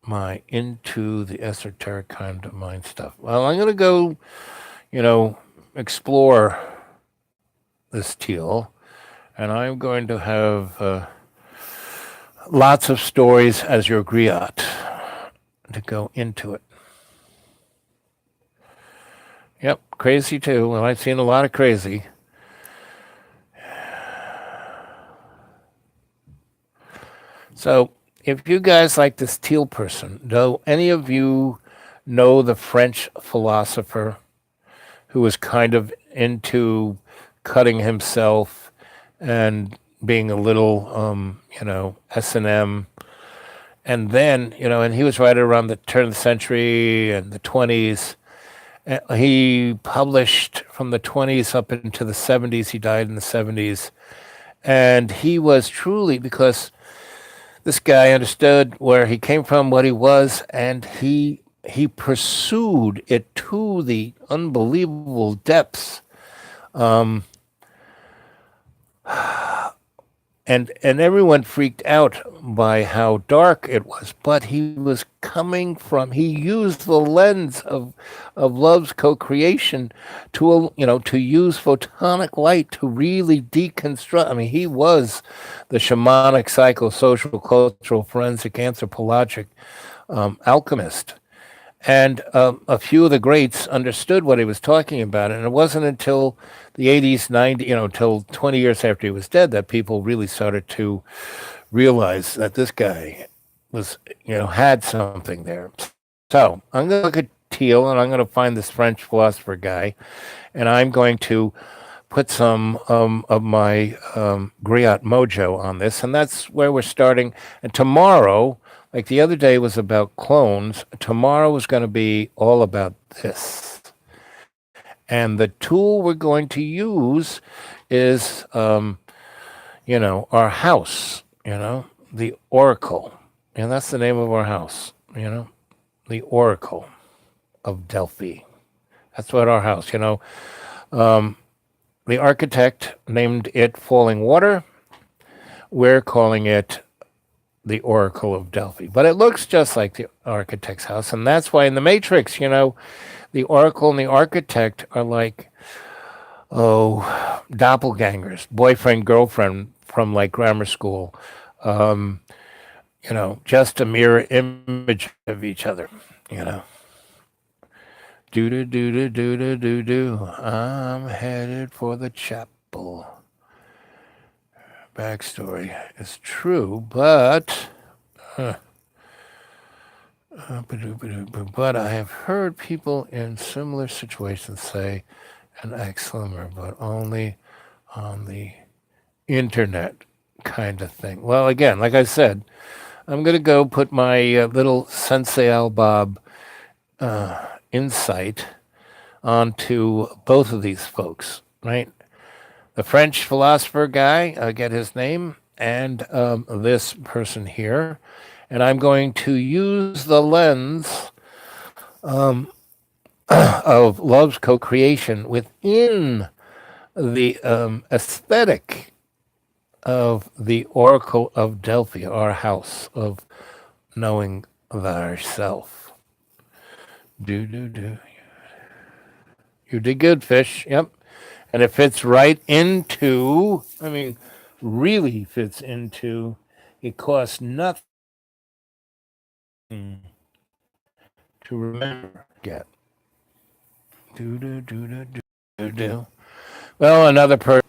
my into the esoteric kind of mind stuff. Well, I'm going to go, explore this teal, and I'm going to have lots of stories as your griot to go into it. Yep, crazy too. Well, I've seen a lot of crazy. So if you guys like this teal person, do any of you know the French philosopher who was kind of into cutting himself and being a little, S&M? And then, and he was right around the turn of the century and the 20s. He published from the 20s up into the 70s. He died in the 70s. And he was truly, because this guy understood where he came from, what he was, and he pursued it to the unbelievable depths. And everyone freaked out by how dark it was, but he was he used the lens of love's co-creation to use photonic light to really deconstruct. I mean, he was the shamanic, psychosocial, cultural, forensic, anthropologic alchemist. And a few of the greats understood what he was talking about. And it wasn't until the 80s, 90s, until 20 years after he was dead that people really started to realize that this guy was, had something there. So I'm going to look at Teal, and I'm going to find this French philosopher guy, and I'm going to put some of my griot mojo on this. And that's where we're starting. And tomorrow, like the other day was about clones, tomorrow is going to be all about this. And the tool we're going to use is, our house, the Oracle. And that's the name of our house, the Oracle of Delphi. That's what our house, the architect named it Falling Water. We're calling it the Oracle of Delphi. But it looks just like the architect's house. And that's why in the Matrix, the Oracle and the architect are like, doppelgangers, boyfriend, girlfriend from like grammar school. Just a mirror image of each other, Do. I'm headed for the chapel. Backstory is true, but I have heard people in similar situations say an ex-slimmer, but only on the internet kind of thing. Well, again, like I said, I'm going to go put my little Sensei Al Bob insight onto both of these folks, right? The French philosopher guy, I get his name, and this person here. And I'm going to use the lens of love's co-creation within the aesthetic of the Oracle of Delphi, our house of knowing thyself. You did good, fish. Yep. And it fits right into, really fits into it costs nothing to remember. Get. Do, do, do, do, do, do, do. Well, another person.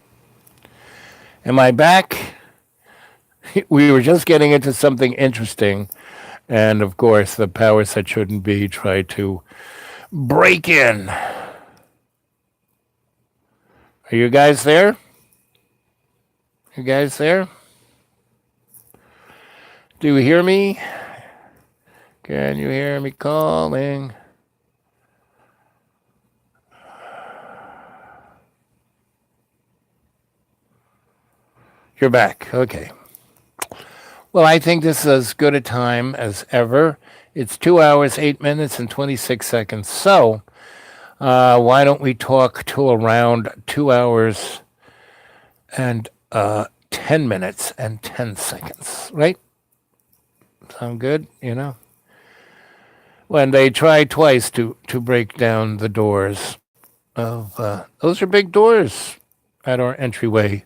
Am I back? We were just getting into something interesting. And of course, the powers that shouldn't be try to break in. Are you guys there? You guys there? Do you hear me? Can you hear me calling? You're back. Okay. Well, I think this is as good a time as ever. It's 2 hours, 8 minutes, and 26 seconds. So, why don't we talk till around 2 hours and 10 minutes and 10 seconds, right? Sound good, you know? When they tried twice to break down the doors of, those are big doors at our entryway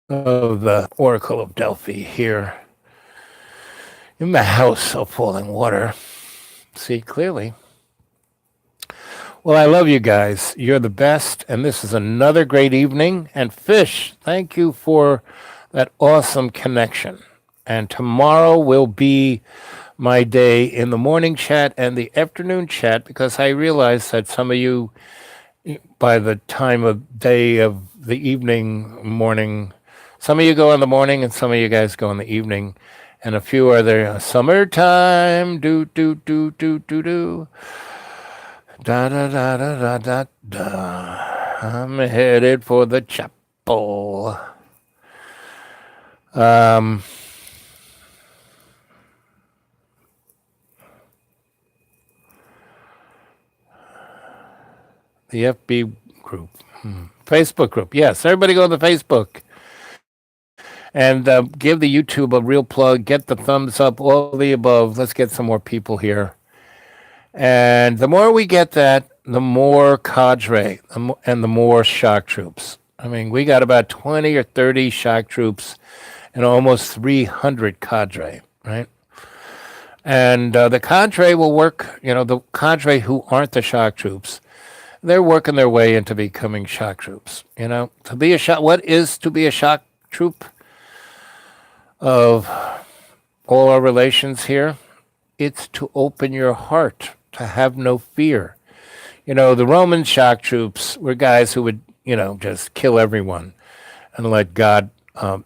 of the Oracle of Delphi here in the House of Falling Water. See clearly. Well, I love you guys. You're the best. And this is another great evening. And Fish, thank you for that awesome connection. And tomorrow will be my day in the morning chat and the afternoon chat because I realize that some of you, by the time of day of the evening, morning, some of you go in the morning and some of you guys go in the evening. And a few are there. Summertime, do, do, do, do, do, do. Da da da da da da da. I'm headed for the chapel. The FB group, Facebook group. Yes, everybody go to the Facebook and give the YouTube a real plug. Get the thumbs up, all the above. Let's get some more people here. And the more we get that, the more cadre and the more shock troops. I mean, we got about 20 or 30 shock troops and almost 300 cadre, right? And the cadre will work, the cadre who aren't the shock troops, they're working their way into becoming shock troops. To be a shock, what is to be a shock troop of all our relations here? It's to open your heart, to have no fear. The Roman shock troops were guys who would, just kill everyone and let God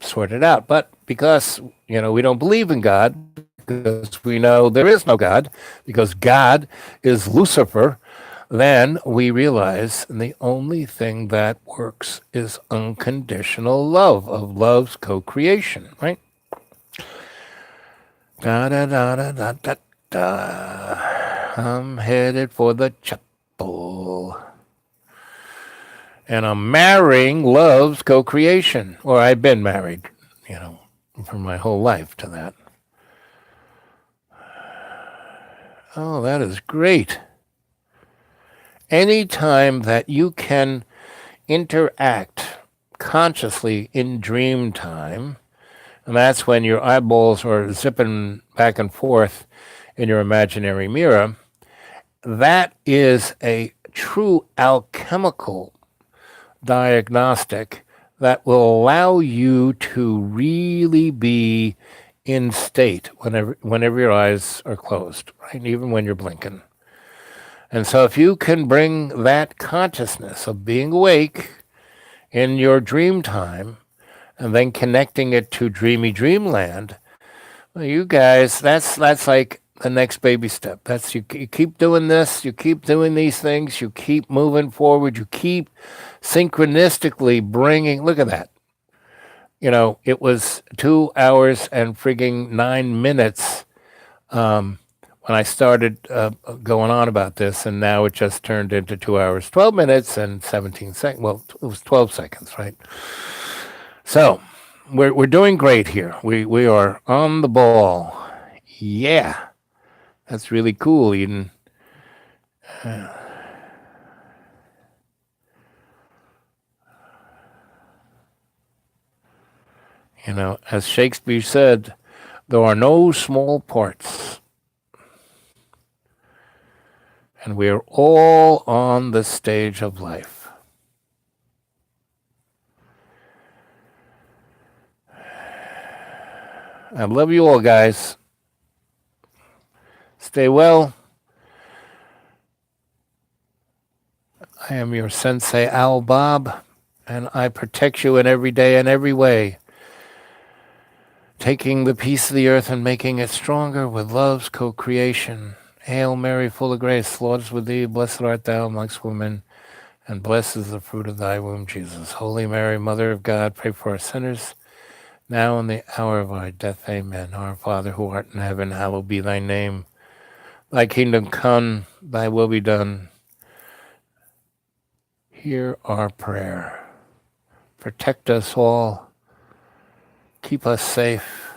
sort it out. But because, we don't believe in God, because we know there is no God, because God is Lucifer, then we realize the only thing that works is unconditional love, of love's co-creation, right? Da da da da da da da. I'm headed for the chapel. And I'm marrying love's co-creation. Or I've been married, for my whole life to that. Oh, that is great. Anytime that you can interact consciously in dream time, and that's when your eyeballs are zipping back and forth in your imaginary mirror, that is a true alchemical diagnostic that will allow you to really be in state whenever your eyes are closed, right? Even when you're blinking. And so if you can bring that consciousness of being awake in your dream time and then connecting it to dreamy dreamland, well, you guys, that's like the next baby step. That's you keep doing this, you keep doing these things, you keep moving forward, you keep synchronistically bringing, look at that. It was 2 hours and frigging 9 minutes when I started going on about this, and now it just turned into 2 hours, 12 minutes and 17 seconds. Well, it was 12 seconds, right? So we're doing great here. We are on the ball. Yeah, that's really cool, Eden. You know, as Shakespeare said, there are no small parts. And we are all on the stage of life. I love you all, guys. Stay well. I am your Sensei Al Bob, and I protect you in every day and every way, taking the peace of the earth and making it stronger with love's co-creation. Hail Mary, full of grace, the Lord is with thee. Blessed art thou amongst women, and blessed is the fruit of thy womb, Jesus. Holy Mary, Mother of God, pray for us sinners, now and the hour of our death. Amen. Our Father, who art in heaven, hallowed be thy name. Thy kingdom come, thy will be done. Hear our prayer. Protect us all. Keep us safe.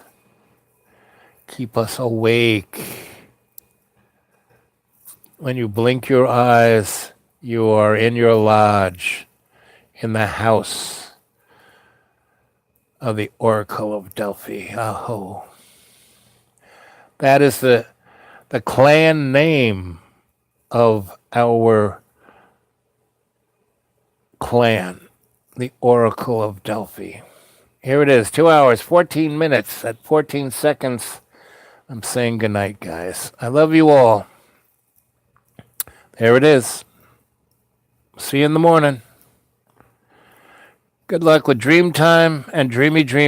Keep us awake. When you blink your eyes, you are in your lodge, in the house of the Oracle of Delphi. Aho. That is the clan name of our clan, the Oracle of Delphi. Here it is, 2 hours, 14 minutes, at 14 seconds. I'm saying goodnight, guys. I love you all. There it is. See you in the morning. Good luck with dream time and dreamy dreams.